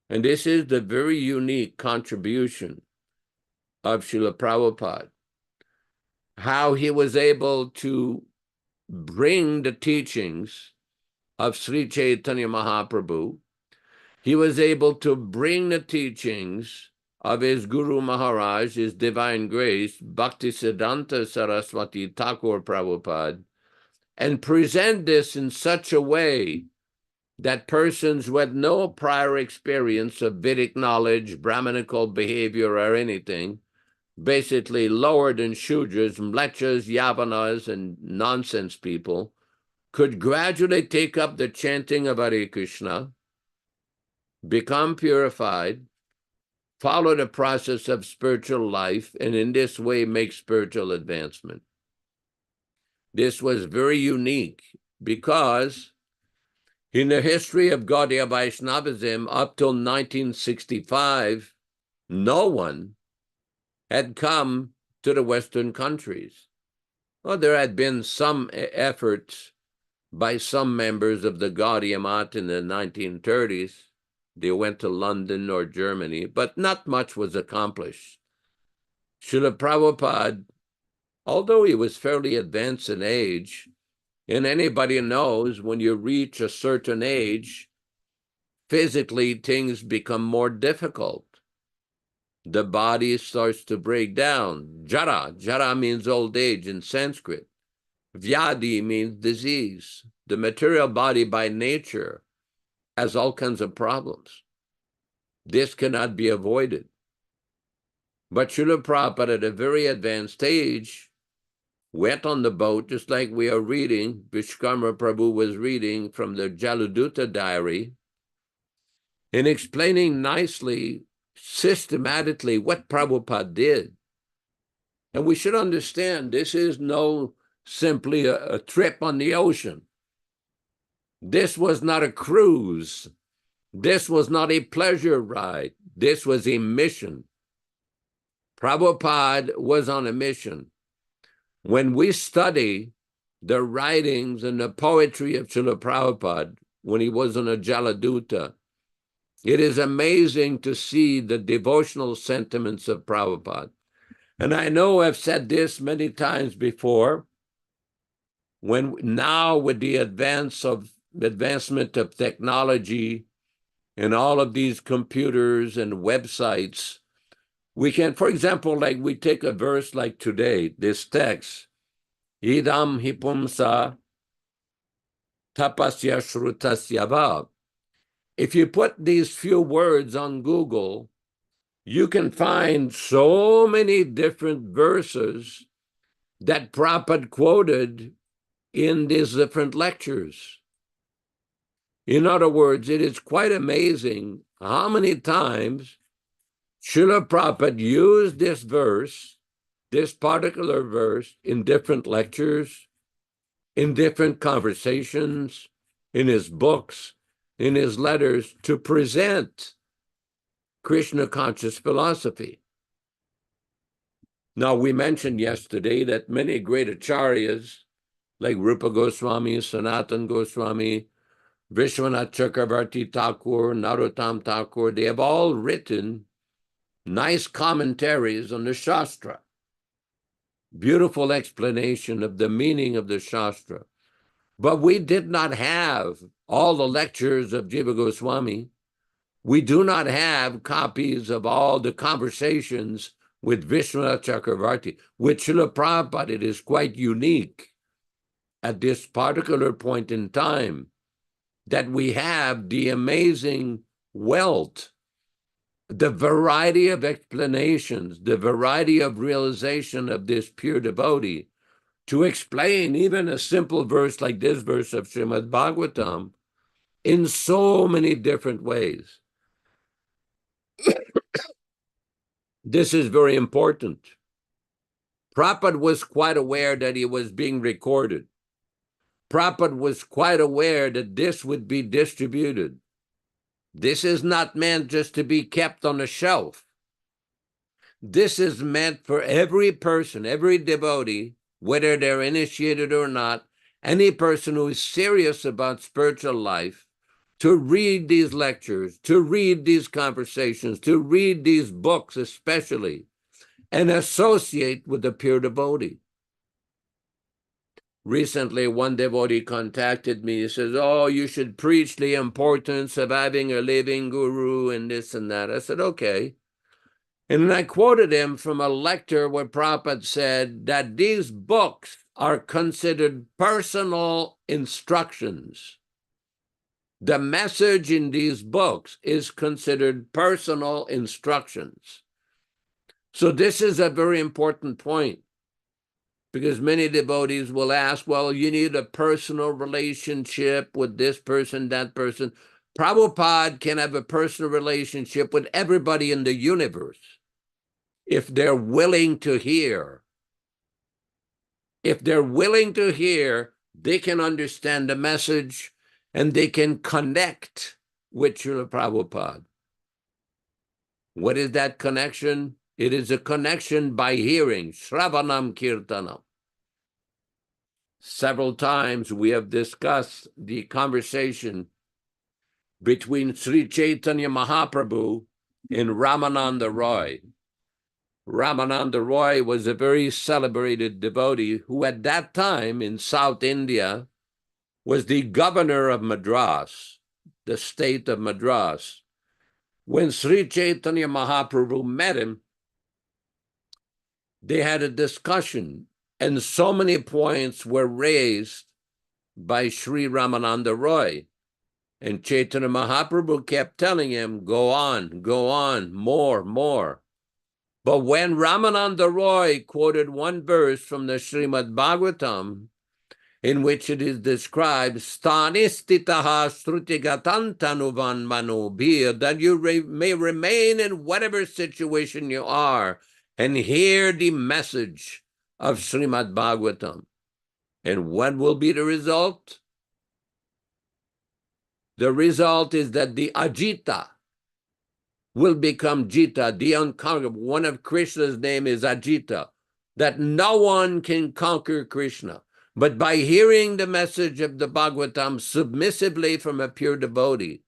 And this is the very unique contribution of Srila Prabhupada. How he was able to bring the teachings of Sri Chaitanya Mahaprabhu. He was able to bring the teachings of his Guru Maharaj, his Divine Grace, Bhaktisiddhanta Saraswati Thakur Prabhupada, and present this in such a way that persons with no prior experience of Vedic knowledge, Brahmanical behavior, or anything, basically lower than Shudras, Mlechas, Yavanas, and nonsense people, could gradually take up the chanting of Hare Krishna, become purified, follow the process of spiritual life, and in this way make spiritual advancement. This was very unique because in the history of Gaudiya Vaishnavism up till 1965, no one had come to the Western countries. Well, there had been some efforts by some members of the Gaudiya Math in the 1930s. They went to London or Germany, but not much was accomplished. Srila Prabhupada, although he was fairly advanced in age, and anybody knows when you reach a certain age, physically things become more difficult. The body starts to break down. Jara means old age in Sanskrit. Vyādi means disease. The material body by nature has all kinds of problems. This cannot be avoided. But Srila Prabhupada, at a very advanced age, went on the boat, just like we are reading, Vishkamara Prabhu was reading from the Jaladutta diary, and explaining nicely, systematically, what Prabhupada did. And we should understand, this is no simply a trip on the ocean. This was not a cruise. This was not a pleasure ride. This was a mission. Prabhupada was on a mission. When we study the writings and the poetry of Srila Prabhupada, when he was on a Jaladuta, it is amazing to see the devotional sentiments of Prabhupada. And I know I've said this many times before, when now with the advancement of technology and all of these computers and websites, we can, for example, like we take a verse like today, this text, Idam hipumsa tapasya shrutasya va. If you put these few words on Google, you can find so many different verses that Prabhupada quoted in these different lectures. In other words, it is quite amazing how many times Srila Prabhupada used this verse, this particular verse, in different lectures, in different conversations, in his books, in his letters, to present Krishna conscious philosophy. Now, we mentioned yesterday that many great acharyas, like Rupa Goswami, Sanatan Goswami, Vishwanath Chakravarti Thakur, Narottam Thakur, they have all written nice commentaries on the Shastra. Beautiful explanation of the meaning of the Shastra. But we did not have all the lectures of Jiva Goswami. We do not have copies of all the conversations with Vishwanath Chakravarti. With Srila Prabhupada, it is quite unique at this particular point in time that we have the amazing wealth, the variety of explanations, the variety of realization of this pure devotee to explain even a simple verse like this verse of Srimad Bhagavatam in so many different ways. This is very important. Prabhupada was quite aware that he was being recorded. Prabhupada was quite aware that this would be distributed. This is not meant just to be kept on a shelf. This is meant for every person, every devotee, whether they're initiated or not, any person who is serious about spiritual life, to read these lectures, to read these conversations, to read these books especially, and associate with the pure devotee. Recently, one devotee contacted me. He says, oh, you should preach the importance of having a living guru and this and that. I said, okay. And then I quoted him from a lecture where Prabhupada said that these books are considered personal instructions. The message in these books is considered personal instructions. So this is a very important point, because many devotees will ask, well, you need a personal relationship with this person, that person. Prabhupada can have a personal relationship with everybody in the universe if they're willing to hear. If they're willing to hear, they can understand the message and they can connect with Srila Prabhupada. What is that connection? It is a connection by hearing, Shravanam Kirtanam. Several times we have discussed the conversation between Sri Chaitanya Mahaprabhu and Ramananda Roy. Ramananda Roy was a very celebrated devotee who at that time in South India was the governor of Madras, the state of Madras. When Sri Chaitanya Mahaprabhu met him, they had a discussion, and so many points were raised by Sri Ramananda Roy. And Chaitanya Mahaprabhu kept telling him, go on, more. But when Ramananda Roy quoted one verse from the Srimad Bhagavatam, in which it is described, Stanistitaha Srutigatantanuvan Manubhir, that you may remain in whatever situation you are and hear the message of Srimad Bhagavatam. And what will be the result? the result is that the Ajita will become Jita, the unconquerable. One of Krishna's name is Ajita, that no one can conquer Krishna. But by hearing the message of the Bhagavatam submissively from a pure devotee,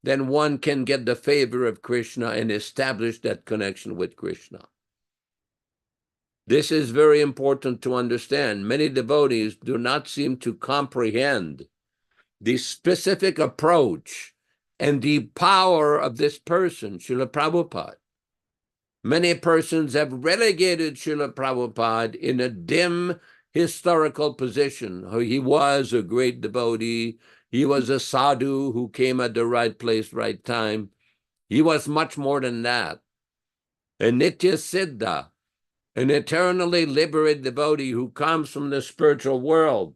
then one can get the favor of Krishna and establish that connection with Krishna. This is very important to understand. Many devotees do not seem to comprehend the specific approach and the power of this person, Srila Prabhupada. Many persons have relegated Srila Prabhupada in a dim historical position. He was a great devotee. He was a sadhu who came at the right place, right time. He was much more than that. A Nitya Siddha, an eternally liberated devotee who comes from the spiritual world.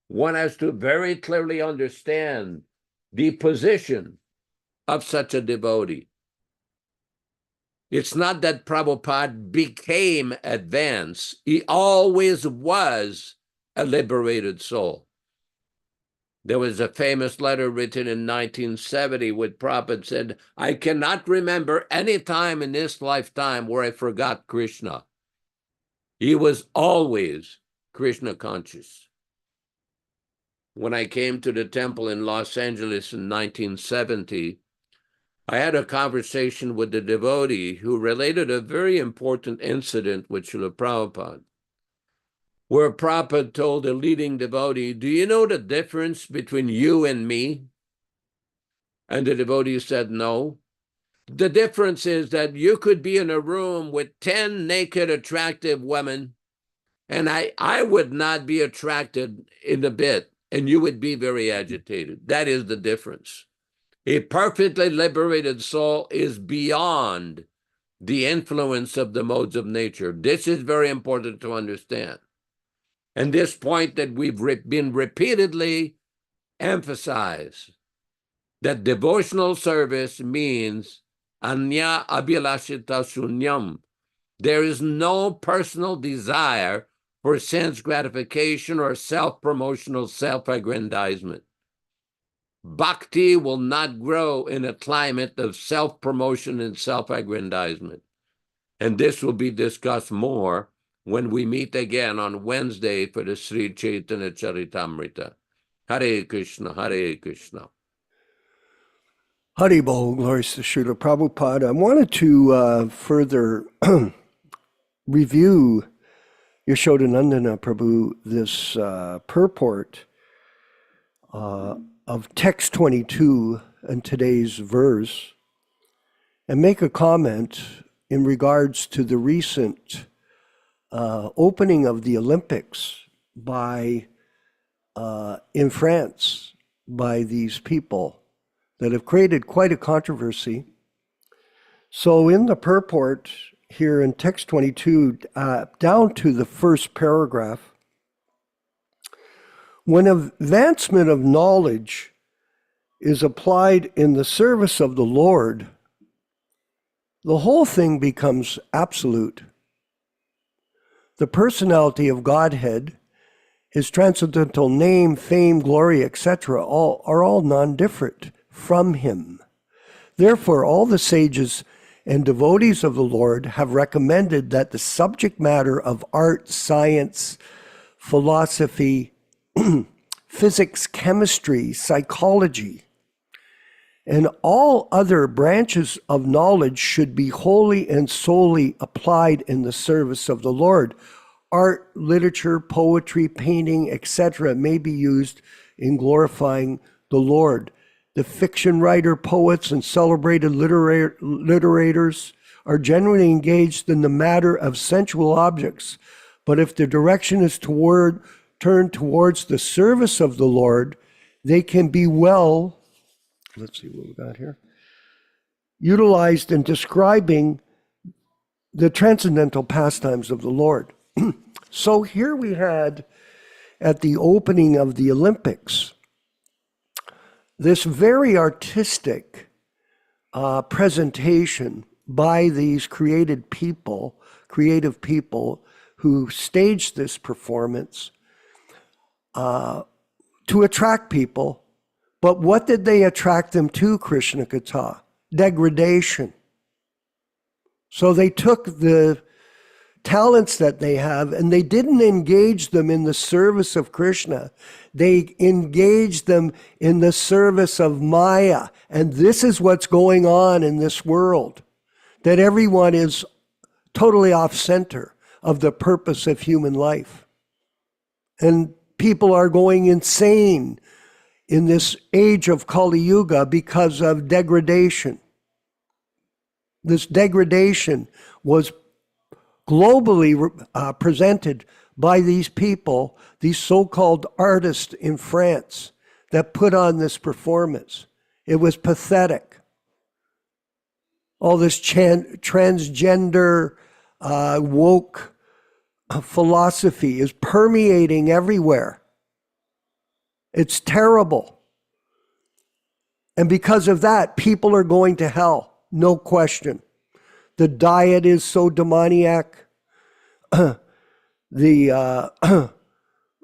One has to very clearly understand the position of such a devotee. It's not that Prabhupada became advanced. He always was a liberated soul. There was a famous letter written in 1970 where Prabhupada said, I cannot remember any time in this lifetime where I forgot Krishna. He was always Krishna conscious. When I came to the temple in Los Angeles in 1970, I had a conversation with the devotee who related a very important incident with Srila Prabhupada, where Prabhupada told a leading devotee, do you know the difference between you and me? And the devotee said, no. The difference is that you could be in a room with 10 naked, attractive women, and I would not be attracted in a bit, and you would be very agitated. That is the difference. A perfectly liberated soul is beyond the influence of the modes of nature. This is very important to understand. And this point that we've been repeatedly emphasized, that devotional service means anya abhilashita shunyam. There is no personal desire for sense gratification or self-promotional self-aggrandizement. Bhakti will not grow in a climate of self-promotion and self-aggrandizement. And this will be discussed more when we meet again on Wednesday for the Sri Chaitanya Charitamrita. Hare Krishna, Hare Krishna. Haribol, glories to Srila Prabhupada. I wanted to further review Yashodanandana Prabhu, this purport of text 22 and today's verse, and make a comment in regards to the recent opening of the Olympics in France by these people that have created quite a controversy. So in the purport here in text 22, down to the first paragraph, when advancement of knowledge is applied in the service of the Lord, the whole thing becomes absolute. The personality of Godhead, his transcendental name, fame, glory, etc., are all non-different from him. Therefore, all the sages and devotees of the Lord have recommended that the subject matter of art, science, philosophy, physics, chemistry, psychology, and all other branches of knowledge should be wholly and solely applied in the service of the Lord. Art, literature, poetry, painting, etc. may be used in glorifying the Lord. The fiction writer, poets, and celebrated literators are generally engaged in the matter of sensual objects, but if the direction is turned towards the service of the Lord, they can be well, let's see what we got here, utilized in describing the transcendental pastimes of the Lord. So here we had, at the opening of the Olympics, this very artistic presentation by these creative people who staged this performance to attract people But what did they attract them to, Krishna Katha? Degradation. So they took the talents that they have and they didn't engage them in the service of Krishna. They engaged them in the service of Maya. And this is what's going on in this world, that everyone is totally off center of the purpose of human life. And people are going insane in this age of Kali Yuga because of degradation. This degradation was globally presented by these people, these so-called artists in France that put on this performance. It was pathetic. All this transgender, woke philosophy is permeating everywhere. It's terrible. And because of that, people are going to hell, no question. The diet is so demoniac. The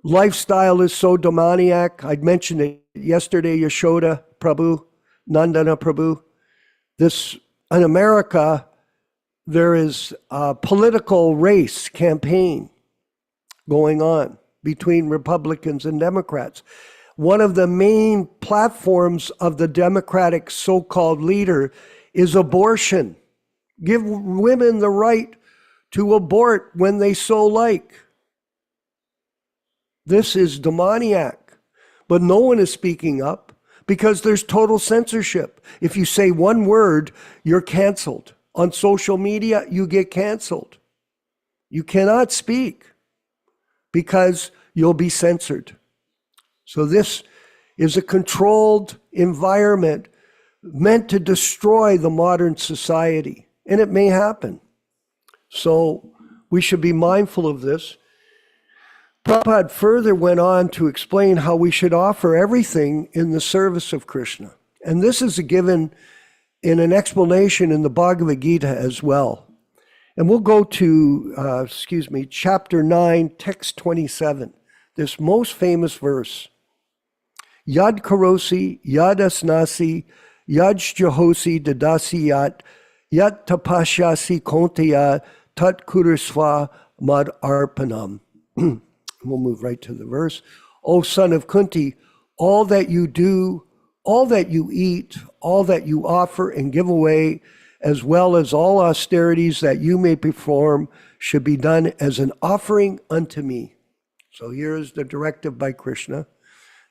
lifestyle is so demoniac. I'd mentioned it yesterday, Yashoda Prabhu, Nandana Prabhu. In America, there is a political race campaign going on between Republicans and Democrats. One of the main platforms of the Democratic so-called leader is abortion. Give women the right to abort when they so like. This is demoniac. But no one is speaking up because there's total censorship. If you say one word, you're canceled. On social media, you get canceled. You cannot speak because you'll be censored. So this is a controlled environment meant to destroy the modern society. And it may happen. So we should be mindful of this. Prabhupada further went on to explain how we should offer everything in the service of Krishna. And this is given in an explanation in the Bhagavad Gita as well. And we'll go to, chapter 9, text 27, this most famous verse. Yad karosi, yad asnasi, yad jahosi dadasi yat tapashyasi kontaya tat kursva mad arpanam. We'll move right to the verse. O son of Kunti, all that you do, all that you eat, all that you offer and give away, as well as all austerities that you may perform, should be done as an offering unto me. So here is the directive by Krishna.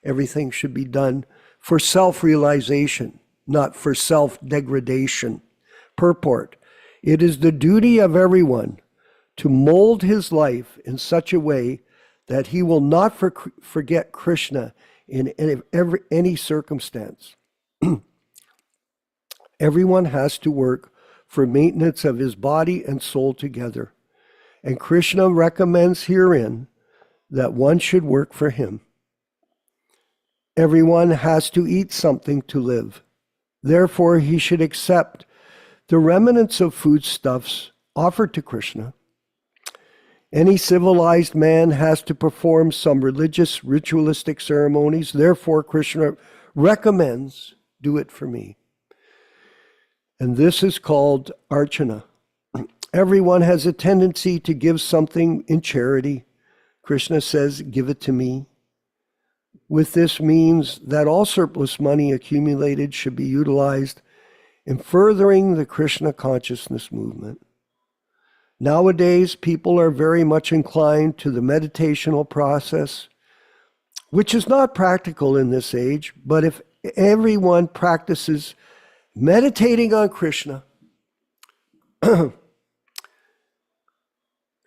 Everything should be done for self-realization, not for self-degradation. Purport: it is the duty of everyone to mold his life in such a way that he will not forget Krishna in any circumstance. Everyone has to work for maintenance of his body and soul together. And Krishna recommends herein that one should work for him. Everyone has to eat something to live. Therefore, he should accept the remnants of foodstuffs offered to Krishna. Any civilized man has to perform some religious, ritualistic ceremonies. Therefore, Krishna recommends, do it for me. And this is called archana. Everyone has a tendency to give something in charity. Krishna says, give it to me. With this means that all surplus money accumulated should be utilized in furthering the Krishna consciousness movement. Nowadays, people are very much inclined to the meditational process, which is not practical in this age, but if everyone practices meditating on Krishna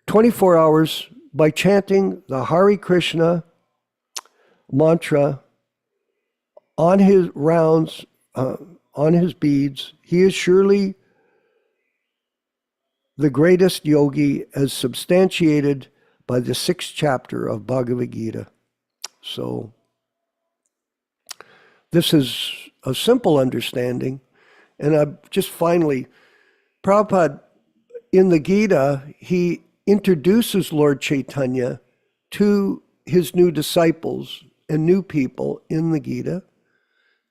24 hours by chanting the Hare Krishna mantra on his rounds, on his beads, he is surely the greatest yogi, as substantiated by the 6th chapter of Bhagavad Gita. So this is a simple understanding. And just finally, Prabhupada, in the Gita, he introduces Lord Chaitanya to his new disciples and new people in the Gita.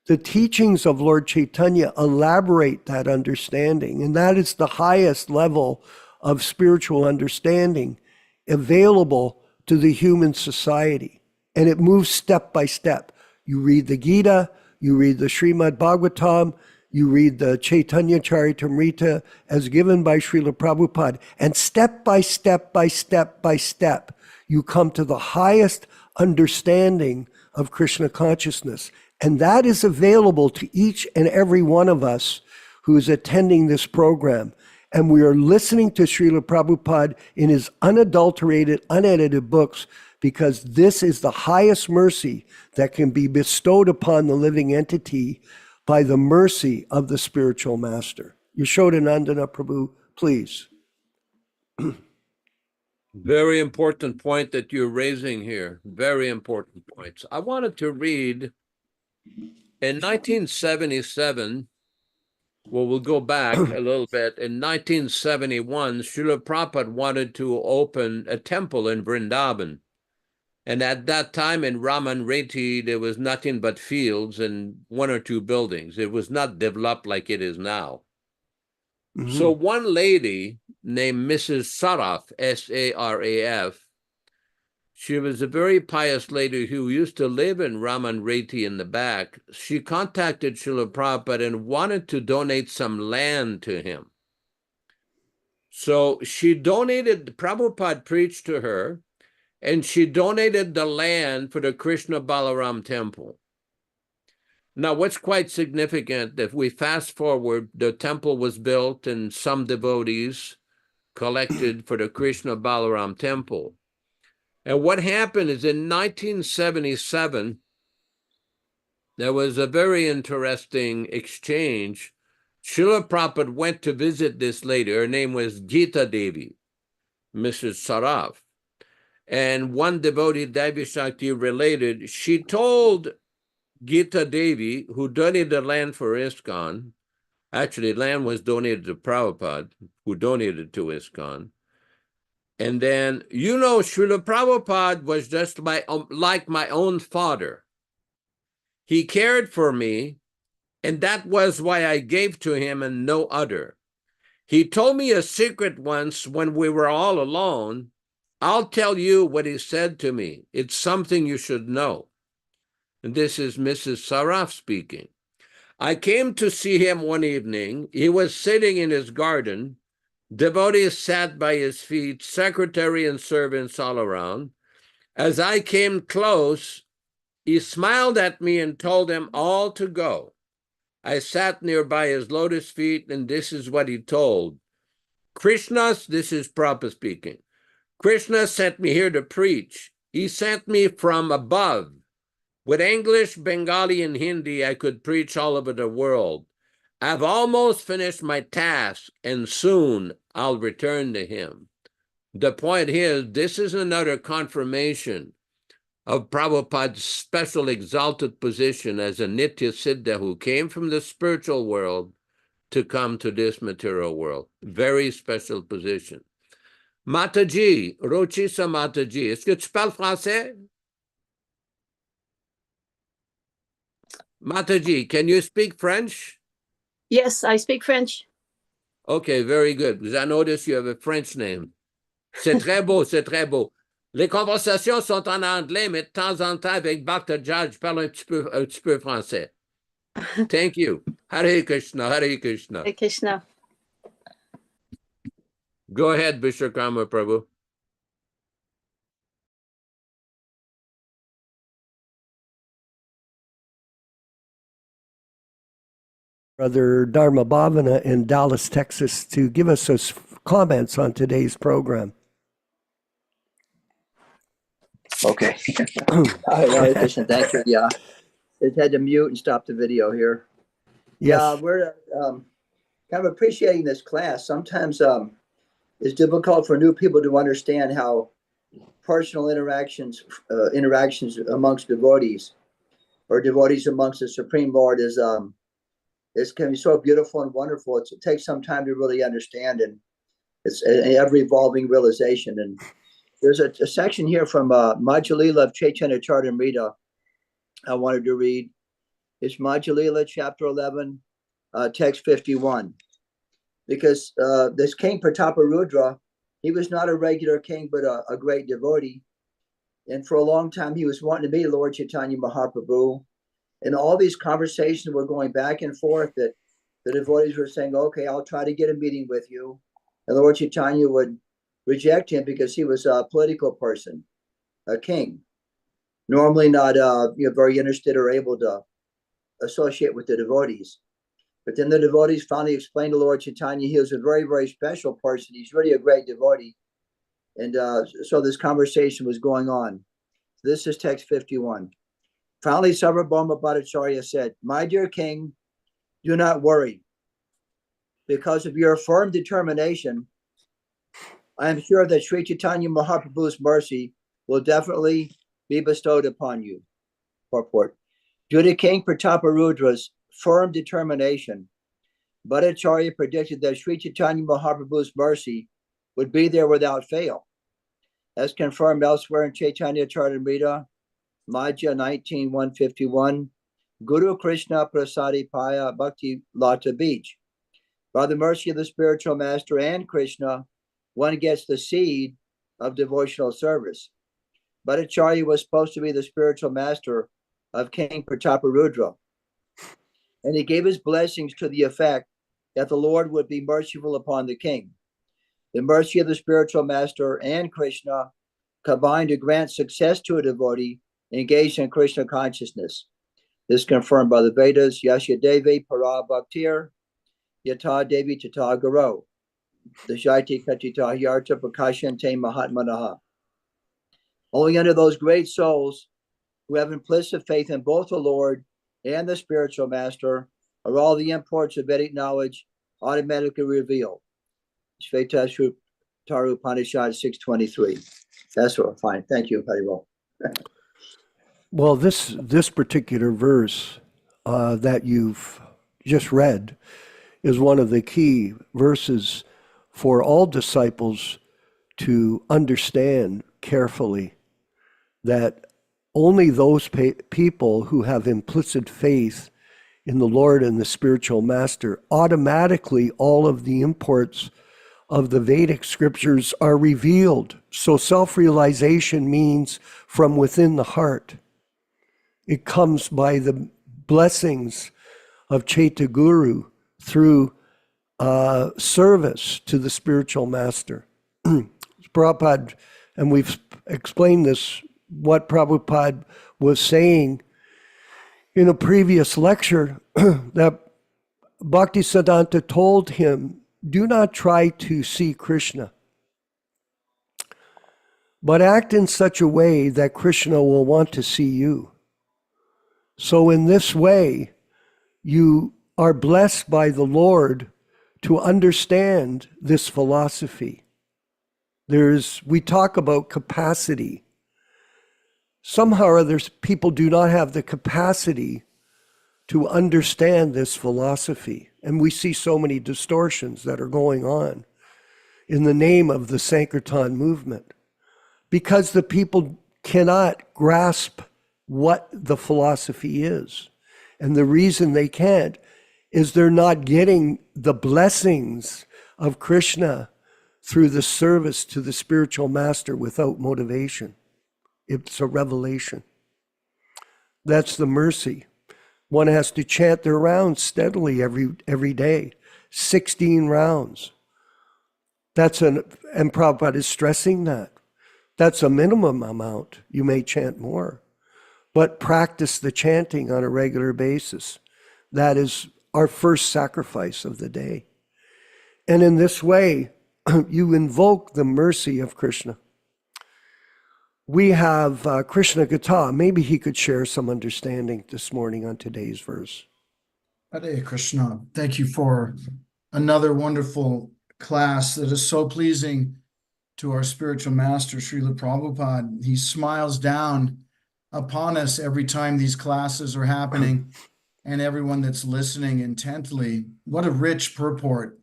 The teachings of Lord Chaitanya elaborate that understanding, and that is the highest level of spiritual understanding available to the human society. And it moves step by step. You read the Gita, you read the Srimad Bhagavatam, you read the Chaitanya Charitamrita as given by Srila Prabhupada, and step by step by step by step, you come to the highest understanding of Krishna consciousness. And that is available to each and every one of us who is attending this program. And we are listening to Srila Prabhupada in his unadulterated, unedited books, because this is the highest mercy that can be bestowed upon the living entity by the mercy of the spiritual master. Yashodanandana Prabhu, please. Very important point that you're raising here. Very important points. I wanted to read in 1977, well, we'll go back a little bit. In 1971, Srila Prabhupada wanted to open a temple in Vrindavan. And at that time in Raman Reti, there was nothing but fields and one or two buildings. It was not developed like it is now. Mm-hmm. So one lady named Mrs. Saraf, S-A-R-A-F, she was a very pious lady who used to live in Raman Reti in the back. She contacted Srila Prabhupada and wanted to donate some land to him. So she donated, Prabhupada preached to her, and she donated the land for the Krishna Balaram temple. Now, what's quite significant, if we fast forward, the temple was built and some devotees collected for the Krishna Balaram temple. And what happened is in 1977, there was a very interesting exchange. Srila Prabhupada went to visit this lady. Her name was Gita Devi, Mrs. Saraf. And one devotee, Devi Shakti, related, she told Gita Devi, who donated the land for ISKCON, actually land was donated to Prabhupada, who donated to ISKCON. And then, Srila Prabhupada was just like my own father. He cared for me, and that was why I gave to him and no other. He told me a secret once when we were all alone. I'll tell you what he said to me. It's something you should know. And this is Mrs. Saraf speaking. I came to see him one evening. He was sitting in his garden. Devotees sat by his feet, secretary and servants all around. As I came close, he smiled at me and told them all to go. I sat nearby his lotus feet, and this is what he told. Krishna, this is Prabhupada speaking. Krishna sent me here to preach. He sent me from above. With English, Bengali, and Hindi, I could preach all over the world. I've almost finished my task, and soon I'll return to him. The point is, this is another confirmation of Prabhupada's special exalted position as a Nitya Siddha who came from the spiritual world to come to this material world. Very special position. Mataji, Rochisa Mataji, est-ce que tu parles français? Mataji, can you speak French? Yes, I speak French. Okay, very good. Because I notice you have a French name. C'est très beau, c'est très beau. Les conversations sont en anglais, mais de temps en temps, avec Bhakta Judge, je parle un petit peu français. Thank you. Hare Krishna, Hare Krishna. Hare Krishna. Go ahead, Vishwakarma Prabhu. Brother Dharma Bhavana in Dallas, Texas, to give us those comments on today's program. Okay. Hare Krishna, thank you. Yeah, it had to mute and stop the video here. Yes. Yeah, we're kind of appreciating this class. Sometimes it's difficult for new people to understand how personal interactions amongst devotees or devotees amongst the Supreme Lord is can be so beautiful and wonderful. It takes some time to really understand, and it's an ever-evolving realization. And there's a section here from Madhya Lila of Chaitanya Charitamrita I wanted to read. It's Majjalila, chapter 11, text 51. Because this King Prataparudra, he was not a regular king, but a great devotee. And for a long time, he was wanting to be Lord Chaitanya Mahaprabhu. And all these conversations were going back and forth that the devotees were saying, okay, I'll try to get a meeting with you. And Lord Chaitanya would reject him because he was a political person, a king, normally not very interested or able to associate with the devotees. But then the devotees finally explained to Lord Chaitanya he was a very, very special person. He's really a great devotee. And so this conversation was going on. This is text 51. Finally, Sarvabhauma Bhattacharya said, my dear king, do not worry. Because of your firm determination, I am sure that Sri Chaitanya Mahaprabhu's mercy will definitely be bestowed upon you. Purport. Due to King Prataparudra's firm determination, Bhattacharya predicted that Sri Chaitanya Mahaprabhu's mercy would be there without fail. As confirmed elsewhere in Chaitanya Charitamrita, Majja 19:151, Guru Krishna Prasadi Paya Bhakti Lata Beach. By the mercy of the spiritual master and Krishna, one gets the seed of devotional service. Bhattacharya was supposed to be the spiritual master of King Prataparudra. And he gave his blessings to the effect that the Lord would be merciful upon the king. The mercy of the spiritual master and Krishna combined to grant success to a devotee engaged in Krishna consciousness. This is confirmed by the Vedas, Yasya Devi Para Bhaktir, Yata Devi Tata Garo, the Jaiti Katita Yarta Prakashante Mahatmanaha. Only under those great souls who have implicit faith in both the Lord and the spiritual master are all the imports of Vedic knowledge automatically revealed. Shvetashru Taru Upanishad 623. That's what fine. Thank you, very well. Well, this particular verse that you've just read is one of the key verses for all disciples to understand carefully, that only those people who have implicit faith in the Lord and the spiritual master, automatically all of the imports of the Vedic scriptures are revealed. So self-realization means from within the heart. It comes by the blessings of Chaitya Guru through service to the spiritual master. Prabhupada, and we've explained this, what Prabhupada was saying in a previous lecture, that Bhaktisiddhanta told him, do not try to see Krishna, but act in such a way that Krishna will want to see you. So in this way, you are blessed by the Lord to understand this philosophy. We talk about capacity. Somehow or other, people do not have the capacity to understand this philosophy. And we see so many distortions that are going on in the name of the Sankirtan movement, because the people cannot grasp what the philosophy is. And the reason they can't is they're not getting the blessings of Krishna through the service to the spiritual master without motivation. It's a revelation. That's the mercy. One has to chant their rounds steadily every day, 16 rounds. And Prabhupada is stressing that. That's a minimum amount. You may chant more, but practice the chanting on a regular basis. That is our first sacrifice of the day. And in this way, you invoke the mercy of Krishna. We have Krishna Gata. Maybe he could share some understanding this morning on today's verse. Hare Krishna. Thank you for another wonderful class that is so pleasing to our spiritual master, Srila Prabhupada. He smiles down upon us every time these classes are happening, and everyone that's listening intently. What a rich purport.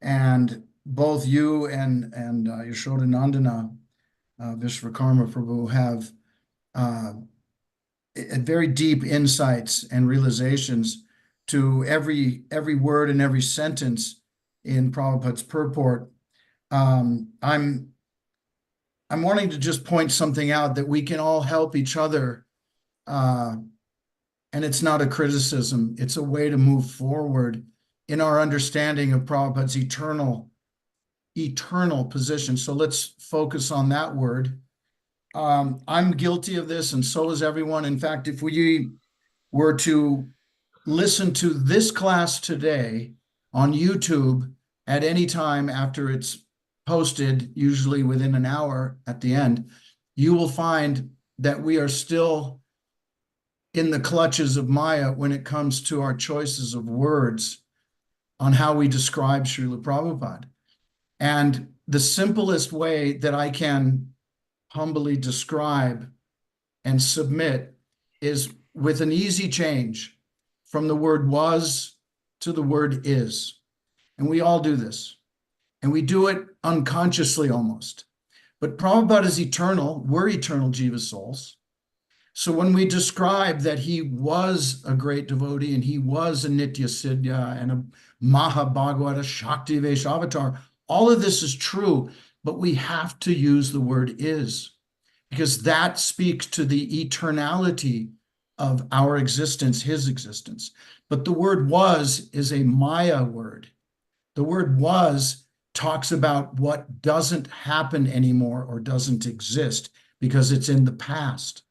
And both you and Yashodanandana, Vishvakarma Prabhu, have very deep insights and realizations to every word and every sentence in Prabhupada's purport. I'm wanting to just point something out that we can all help each other, and it's not a criticism, it's a way to move forward in our understanding of Prabhupada's eternal position. So let's focus on that word. I'm guilty of this, and so is everyone. In fact, if we were to listen to this class today on YouTube at any time after it's posted, usually within an hour at the end, you will find that we are still in the clutches of Maya when it comes to our choices of words on how we describe Srila Prabhupada. And the simplest way that I can humbly describe and submit is with an easy change from the word was to the word is. And we all do this. And we do it unconsciously almost. But Prabhupada is eternal. We're eternal Jiva souls. So when we describe that he was a great devotee and he was a Nitya Siddha and a Mahabhagavata Shakti Vaishavatar, all of this is true, but we have to use the word is, because that speaks to the eternality of our existence, his existence. But the word was is a Maya word. The word was talks about what doesn't happen anymore or doesn't exist because it's in the past.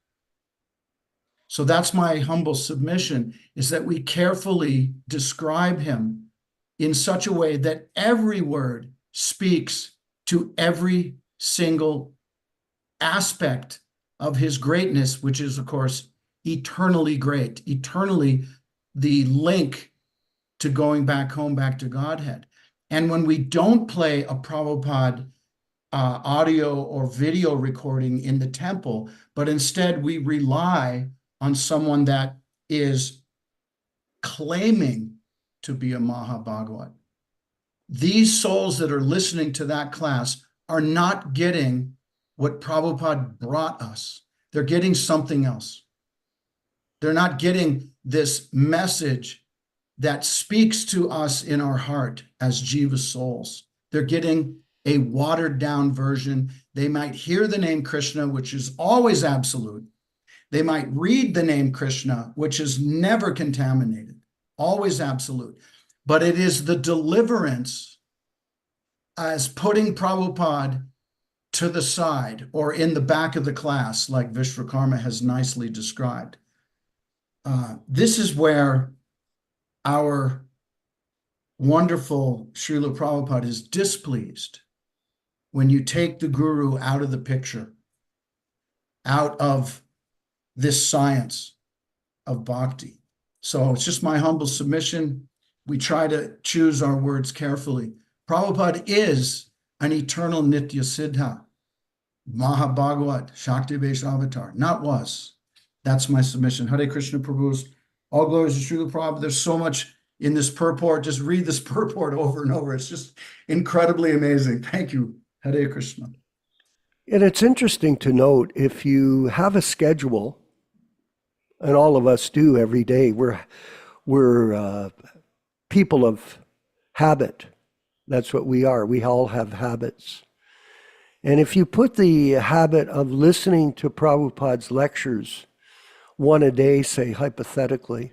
So that's my humble submission, is that we carefully describe him in such a way that every word speaks to every single aspect of his greatness, which is, of course, eternally great, eternally the link to going back home, back to Godhead. And when we don't play a Prabhupada audio or video recording in the temple, but instead we rely on someone that is claiming to be a Mahabhagavat, these souls that are listening to that class are not getting what Prabhupada brought us. They're getting something else. They're not getting this message that speaks to us in our heart as Jiva souls. They're getting a watered down version. They might hear the name Krishna, which is always absolute. They might read the name Krishna, which is never contaminated, always absolute. But it is the deliverance as putting Prabhupada to the side or in the back of the class, like Vishwakarma has nicely described. This is where our wonderful Srila Prabhupada is displeased, when you take the guru out of the picture, out of this science of bhakti. So it's just my humble submission. We try to choose our words carefully. Prabhupada is an eternal Nitya Siddha, Mahabhagavat, Shakti Vaishavatar, not was. That's my submission. Hare Krishna Prabhu's. All glories to Srila Prabhupada. There's so much in this purport. Just read this purport over and over. It's just incredibly amazing. Thank you. Hare Krishna. And it's interesting to note, if you have a schedule, and all of us do every day, we're people of habit. That's what we are. We all have habits. And if you put the habit of listening to Prabhupada's lectures, one a day, say hypothetically,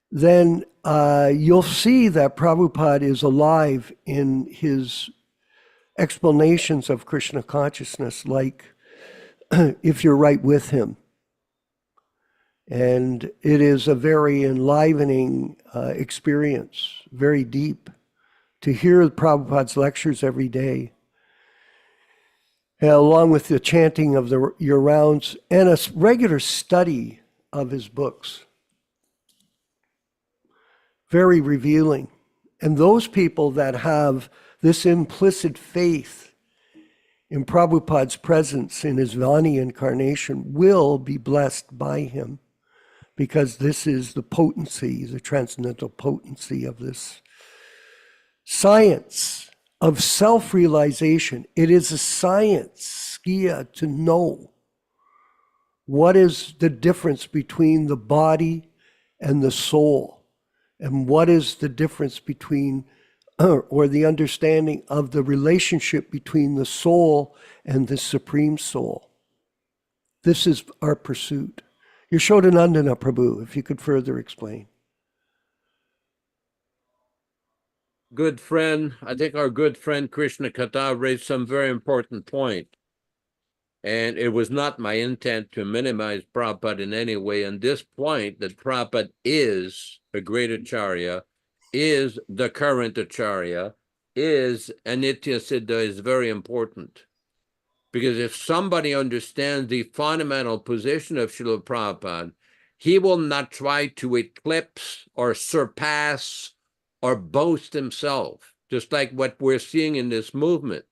then you'll see that Prabhupada is alive in his explanations of Krishna consciousness, like if you're right with him. And it is a very enlivening experience, very deep, to hear Prabhupada's lectures every day, along with the chanting of your rounds and a regular study of his books. Very revealing. And those people that have this implicit faith in Prabhupada's presence in his Vani incarnation will be blessed by him, because this is the potency, the transcendental potency of this science of self-realization. It is a science, skia, to know what is the difference between the body and the soul? And what is the difference between, or the understanding of the relationship between the soul and the Supreme Soul? This is our pursuit. Yashodanandana Prabhu, if you could further explain. Good friend, I think our good friend Krishna Kata raised some very important point. And it was not my intent to minimize Prabhupada in any way. And this point that Prabhupada is a great Acharya, is the current Acharya, is Anitya Siddha is very important. Because if somebody understands the fundamental position of Srila Prabhupada, he will not try to eclipse or surpass or boast himself, just like what we're seeing in this movement.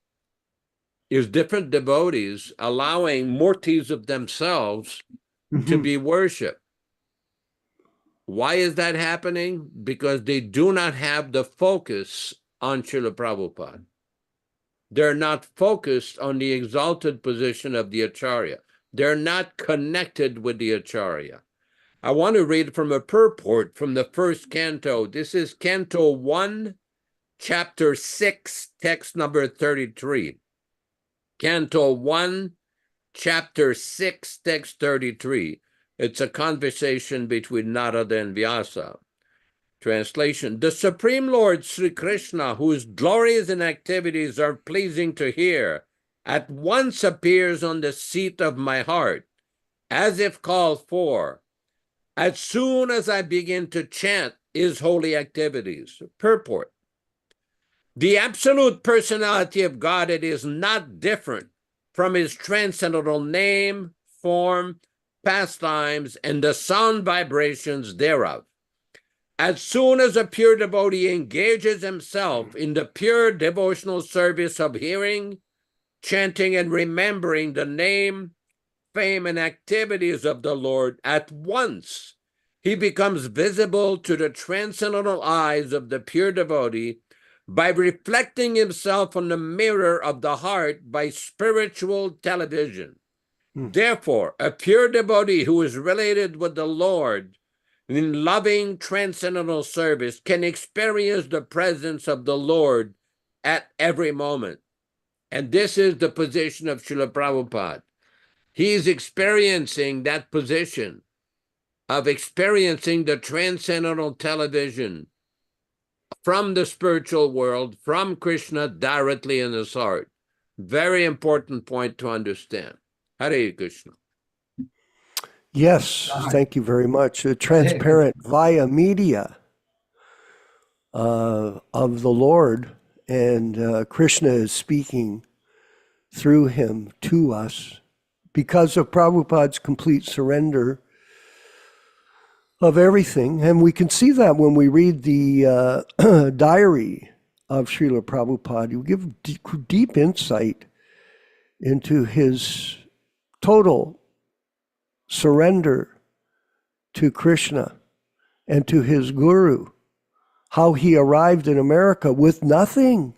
Is different devotees allowing murtis of themselves to be worshipped. Why is that happening? Because they do not have the focus on Srila Prabhupada. They're not focused on the exalted position of the Acharya. They're not connected with the Acharya. I want to read from a purport from the first canto. This is Canto 1, Chapter 6, text number 33. Canto 1, Chapter 6, text 33. It's a conversation between Nārada and Vyāsa. Translation: the Supreme Lord Sri Krishna, whose glories and activities are pleasing to hear, at once appears on the seat of my heart, as if called for, as soon as I begin to chant his holy activities. Purport: the absolute personality of Godhead is not different from his transcendental name, form, pastimes, and the sound vibrations thereof. As soon as a pure devotee engages himself in the pure devotional service of hearing, chanting, and remembering the name, fame, and activities of the Lord, at once he becomes visible to the transcendental eyes of the pure devotee by reflecting himself on the mirror of the heart by spiritual television. Therefore, a pure devotee who is related with the Lord in loving transcendental service can experience the presence of the Lord at every moment. And this is the position of Srila Prabhupada. He is experiencing that position of experiencing the transcendental television from the spiritual world, from Krishna directly in his heart. Very important point to understand. Hare Krishna. Yes, thank you very much. Transparent via media of the Lord, and Krishna is speaking through him to us because of Prabhupada's complete surrender of everything. And we can see that when we read the diary of Srila Prabhupada. You give deep insight into his total surrender to Krishna and to his guru, how he arrived in America with nothing,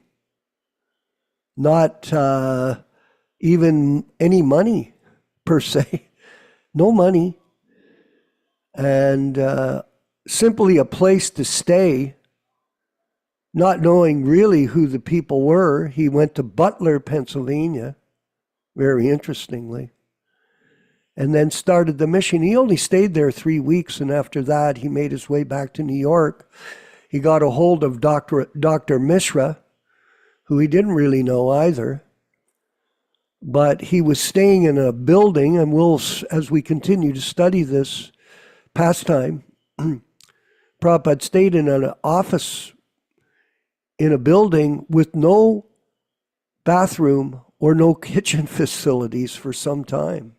not even any money per se, no money, and simply a place to stay, not knowing really who the people were. He went to Butler, Pennsylvania, very interestingly, and then started the mission. He only stayed there 3 weeks, and after that, he made his way back to New York. He got a hold of Dr. Mishra, who he didn't really know either, but he was staying in a building, and we'll, as we continue to study this pastime, Prabhupada stayed in an office in a building with no bathroom or no kitchen facilities for some time.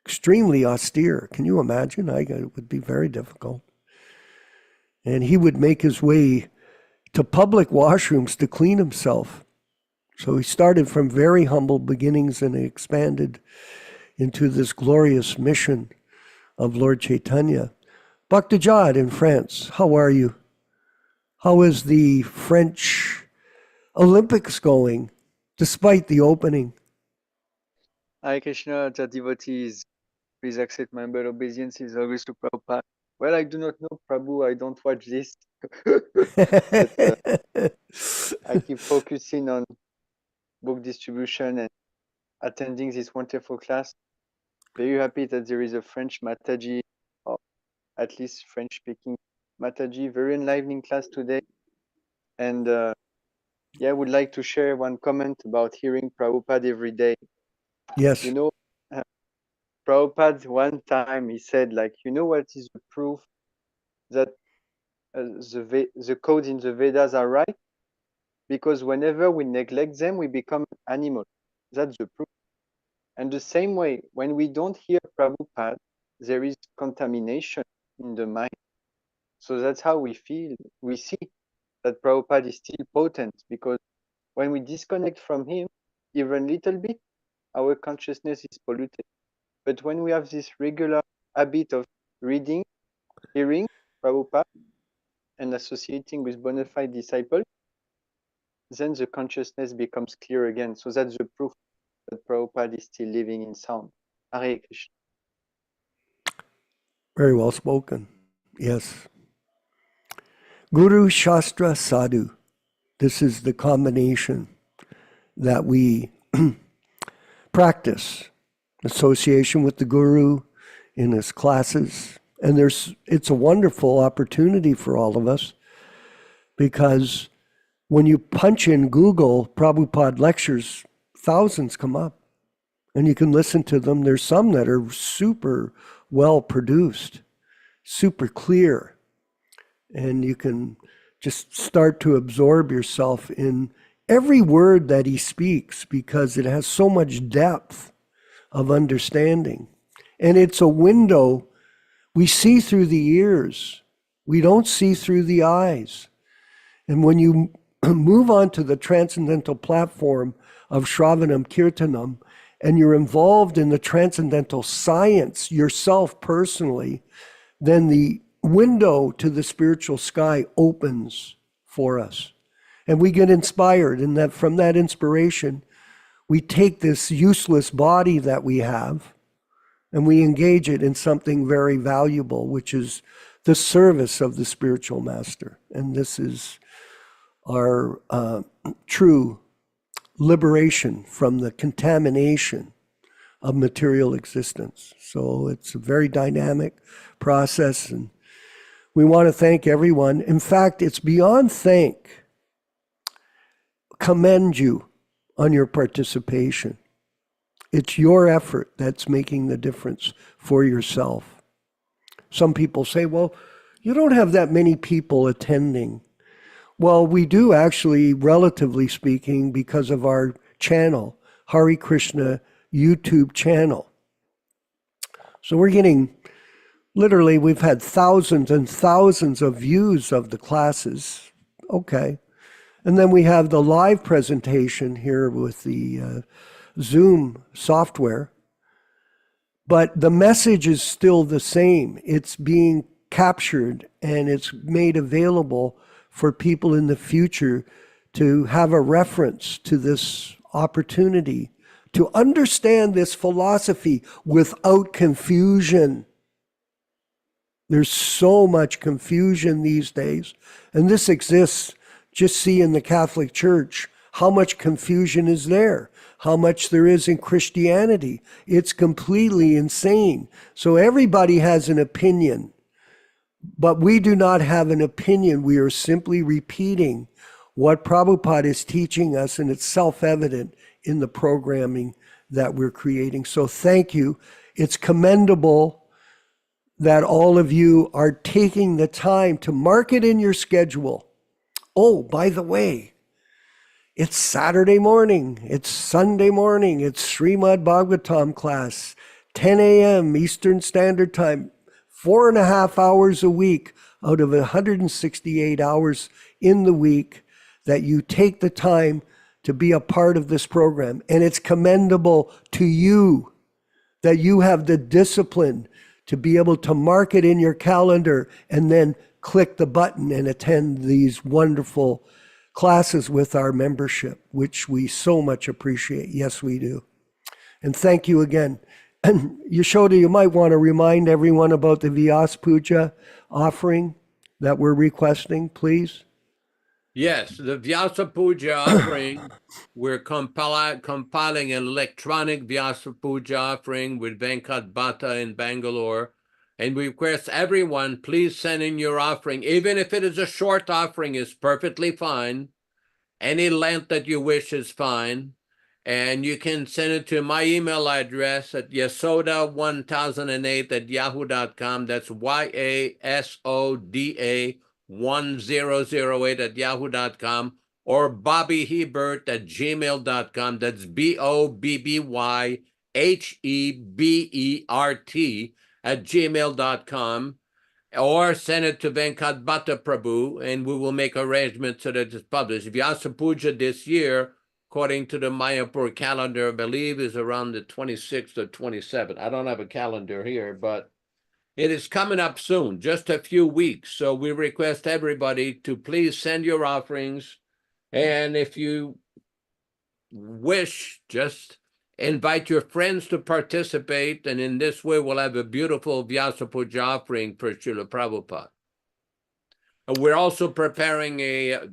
Extremely austere. Can you imagine? It would be very difficult. And he would make his way to public washrooms to clean himself. So he started from very humble beginnings and expanded into this glorious mission of Lord Chaitanya. Bhaktijad in France, how are you? How is the French Olympics going, despite the opening? Hare Krishna to devotees. Please accept my humble obeisances always to Prabhupada. Well, I do not know, Prabhu. I don't watch this. But I keep focusing on book distribution and attending this wonderful class. Very happy that there is a French Mataji, or at least French-speaking Mataji. Very enlivening class today. And yeah, I would like to share one comment about hearing Prabhupada every day. Yes. You know, Prabhupada one time he said, like, you know what is the proof that the codes in the Vedas are right? Because whenever we neglect them, we become animals. That's the proof. And the same way, when we don't hear Prabhupada, there is contamination in the mind. So that's how we feel. We see that Prabhupada is still potent, because when we disconnect from him, even a little bit, our consciousness is polluted. But when we have this regular habit of reading, hearing Prabhupada, and associating with bona fide disciples, then the consciousness becomes clear again. So that's the proof that Prabhupada is still living in sound. Hare Krishna. Very well spoken. Yes. Guru, Shastra, Sadhu. This is the combination that we practice. Association with the Guru in his classes. And it's a wonderful opportunity for all of us, because when you punch in Google Prabhupada lectures, thousands come up and you can listen to them. There's some that are super well produced, super clear, and you can just start to absorb yourself in every word that he speaks, because it has so much depth of understanding. And it's a window. We see through the ears. We don't see through the eyes. And when you move on to the transcendental platform of Shravanam Kirtanam, and you're involved in the transcendental science yourself personally, then the window to the spiritual sky opens for us. And we get inspired, and that from that inspiration, we take this useless body that we have, and we engage it in something very valuable, which is the service of the spiritual master. And this is our true liberation from the contamination of material existence. So it's a very dynamic process, and we want to thank everyone. In fact, it's beyond thank. Commend you on your participation. It's your effort that's making the difference for yourself. Some people say, well, you don't have that many people attending. Well, we do actually, relatively speaking, because of our channel, Hare Krishna YouTube channel. So we're getting, literally, we've had thousands and thousands of views of the classes. Okay. And then we have the live presentation here with the Zoom software, but the message is still the same. It's being captured and it's made available for people in the future to have a reference to this opportunity, to understand this philosophy without confusion. There's so much confusion these days, and this exists. Just see in the Catholic Church how much confusion is there, how much there is in Christianity. It's completely insane. So everybody has an opinion, but we do not have an opinion. We are simply repeating what Prabhupada is teaching us, and it's self-evident in the programming that we're creating. So thank you. It's commendable that all of you are taking the time to mark it in your schedule. Oh, by the way, it's Saturday morning, it's Sunday morning, it's Srimad Bhagavatam class, 10 a.m. Eastern Standard Time, 4.5 hours a week out of 168 hours in the week that you take the time to be a part of this program. And it's commendable to you that you have the discipline to be able to mark it in your calendar and then click the button and attend these wonderful classes with our membership, which we so much appreciate. Yes, we do. And thank you again. And Yashoda, you might want to remind everyone about the Vyas Puja offering that we're requesting, please. Yes, the Vyasa Puja offering, we're compiling an electronic Vyasa Puja offering with Venkat Bhatta in Bangalore. And we request everyone, please send in your offering. Even if it is a short offering, is perfectly fine. Any length that you wish is fine. And you can send it to my email address at yasoda1008@yahoo.com. That's yasoda1008@yahoo.com, or bobbyhebert@gmail.com. That's BOBBYHEBERT@gmail.com. Or send it to Venkat Bhatta Prabhu, and we will make arrangements so that it's published. Vyasa Puja this year, according to the Mayapur calendar, I believe is around the 26th or 27th. I don't have a calendar here, but it is coming up soon, just a few weeks. So we request everybody to please send your offerings. And if you wish, just invite your friends to participate. And in this way, we'll have a beautiful Vyasa Puja offering for Srila Prabhupada. And we're also preparing a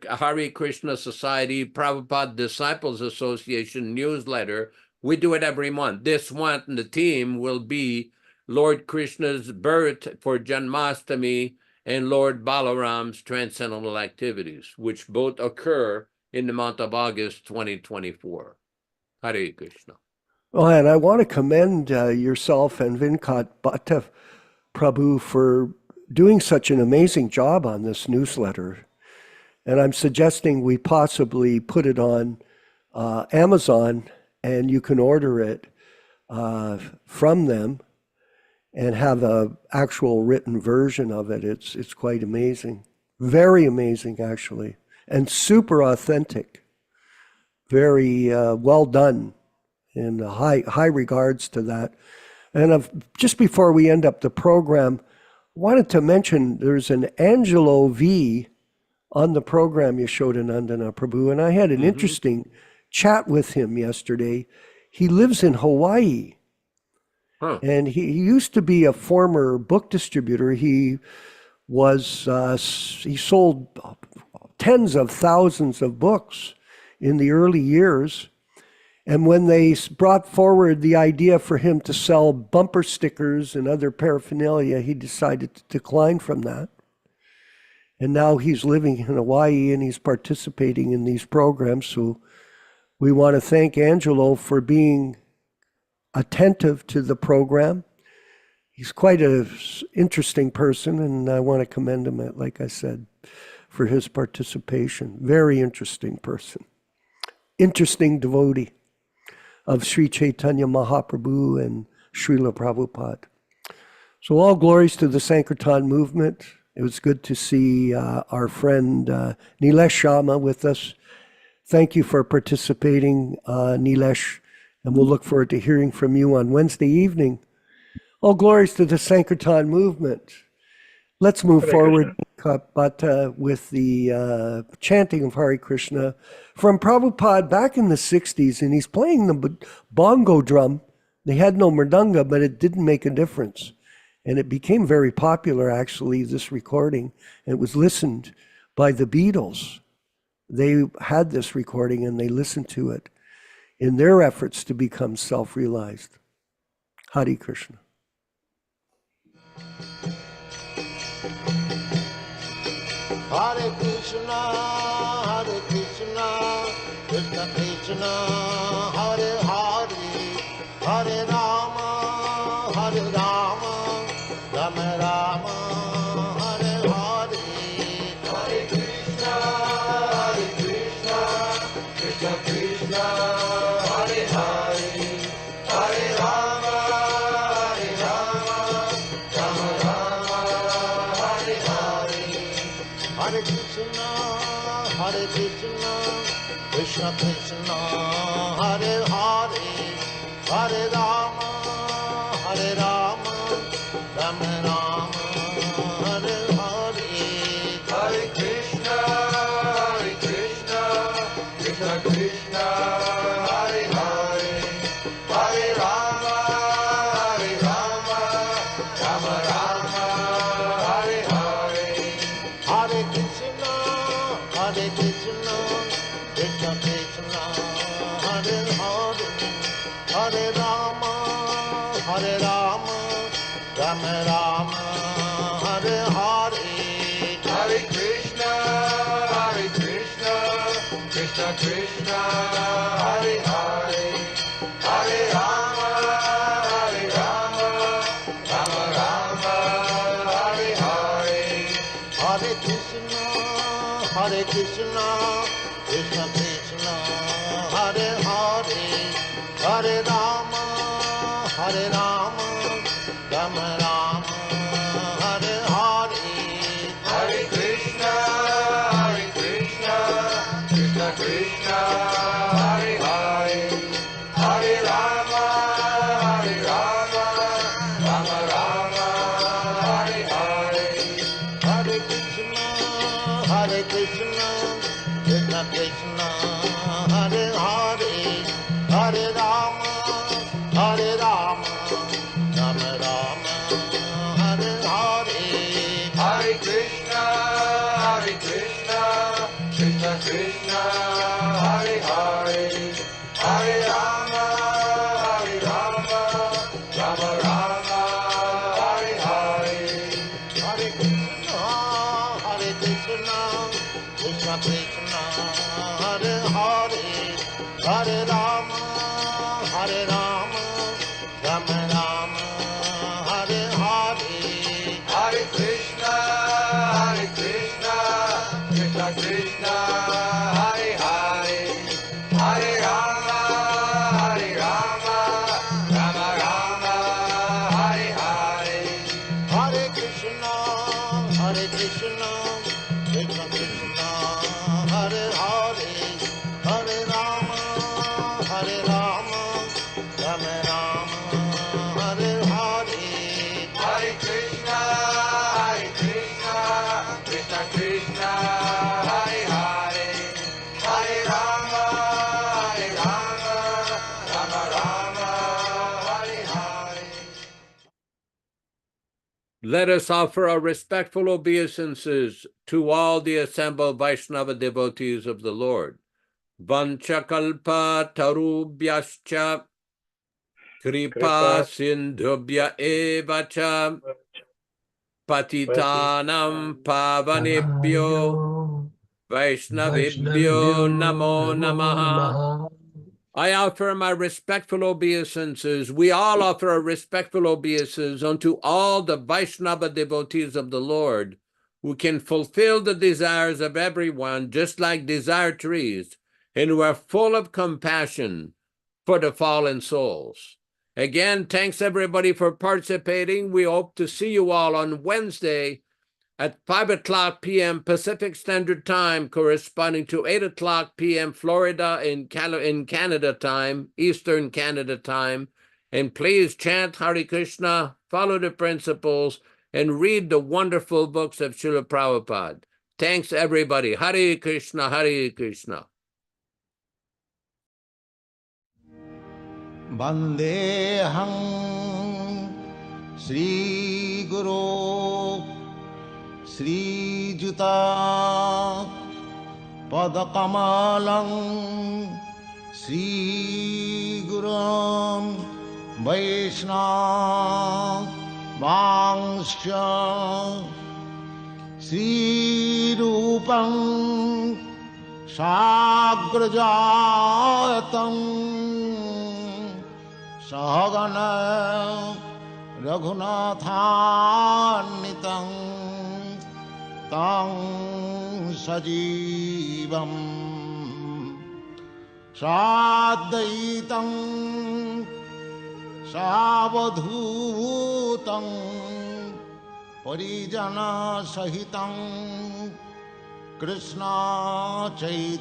Hare Krishna Society Prabhupada Disciples Association newsletter. We do it every month. This one, the theme will be Lord Krishna's birth for Janmashtami and Lord Balaram's transcendental activities, which both occur in the month of August 2024. Hare Krishna. Well, and I want to commend yourself and Venkat Bhatta Prabhu for doing such an amazing job on this newsletter. And I'm suggesting we possibly put it on Amazon, and you can order it from them and have an actual written version of it. It's quite amazing. Very amazing, actually. And super authentic. Very well done, and high regards to that. And just before we end up the program, I wanted to mention there's an Angelo V on the program, Yashodanandana Prabhu, and I had an interesting chat with him yesterday. He lives in Hawaii, and he used to be a former book distributor. He sold tens of thousands of books in the early years. And when they brought forward the idea for him to sell bumper stickers and other paraphernalia, he decided to decline from that. And now he's living in Hawaii and he's participating in these programs. So we want to thank Angelo for being attentive to the program. He's quite an interesting person, and I want to commend him, like I said, for his participation. Very interesting person. Interesting devotee of Sri Chaitanya Mahaprabhu and Srila Prabhupada. So all glories to the Sankirtan movement. It was good to see our friend Nilesh Sharma with us. Thank you for participating, Nilesh, and we'll look forward to hearing from you on Wednesday evening. All glories to the Sankirtan movement. Let's move forward, Bhatta, with the chanting of Hare Krishna from Prabhupada back in the 60s, and he's playing the bongo drum. They had no mridanga, but it didn't make a difference. And it became very popular, actually, this recording. It was listened by the Beatles. They had this recording and they listened to it in their efforts to become self-realized. Hare Krishna. Hare Krishna, Krishna Krishna, Hare Hare, Hare Rama, Rama Rama, Hare Hare. Hare Krishna, Krishna Krishna, Hare Hare, Hare Rama, Rama Rama, Hare Hare. Hare Krishna, Krishna Krishna, Hare Hare, Hare Rama, Rama Rama, Hare Hare. Hare Krishna, Krishna Krishna, Hare Hare, Hare Rama, Hare Rama, Rama Rama, Hare Hare. Hare Krishna, Krishna Krishna, Hare Hare. Hare Rama, Rama Rama, Hare Hare. Hare Krishna, Krishna Krishna, Hare Hare. Hare Rama, Rama Rama, Hare Hare. Hare Krishna, Krishna Krishna, Hare Hare. Hare Rama, Rama Rama, Hare Hare. Hare Krishna, Krishna Krishna, Hare Hare. Hare Rama, Rama Rama, Hare Hare. Hare Krishna, Krishna Krishna, Hare Hare. Hare Rama, Rama Rama, Hare Hare. Hare Krishna, Krishna Krishna, Hare Hare. Hare Rama, Rama Rama, Hare Hare. Hare Krishna, Krishna Krishna, Hare Hare. Hare Rama, Rama Rama, Hare Hare. Hare Krishna, Krishna Krishna, Hare Hare. Hare Rama, Rama Rama, Hare Hare. Hare Krishna, Krishna Krishna, Hare Hare. Hare Rama, Rama Rama, Hare Hare. Let us offer our respectful obeisances to all the assembled Vaishnava devotees of the Lord. Vanchakalpa tarubhyascha kripa sindhubhya evacha patitanam pavanebhyo Vaishnavibhyo namo namaha. I offer my respectful obeisances. We all offer our respectful obeisances unto all the Vaishnava devotees of the Lord who can fulfill the desires of everyone, just like desire trees, and who are full of compassion for the fallen souls. Again, thanks everybody for participating. We hope to see you all on Wednesday at 5 o'clock p.m. Pacific Standard Time, corresponding to 8 o'clock p.m. Florida in Canada time, Eastern Canada time. And please chant Hare Krishna, follow the principles, and read the wonderful books of Srila Prabhupada. Thanks, everybody. Hare Krishna, Hare Krishna. Vandeham Sri Guru Sri Juta Padakamalam Sri Gurum Vaishnava Vangsha Sri Rupam Sagrajatam Sahagana Raghunathannitam Tang Sajivam Sadaitam Savadhutam Parijana Sahitam Krishna Chaitanya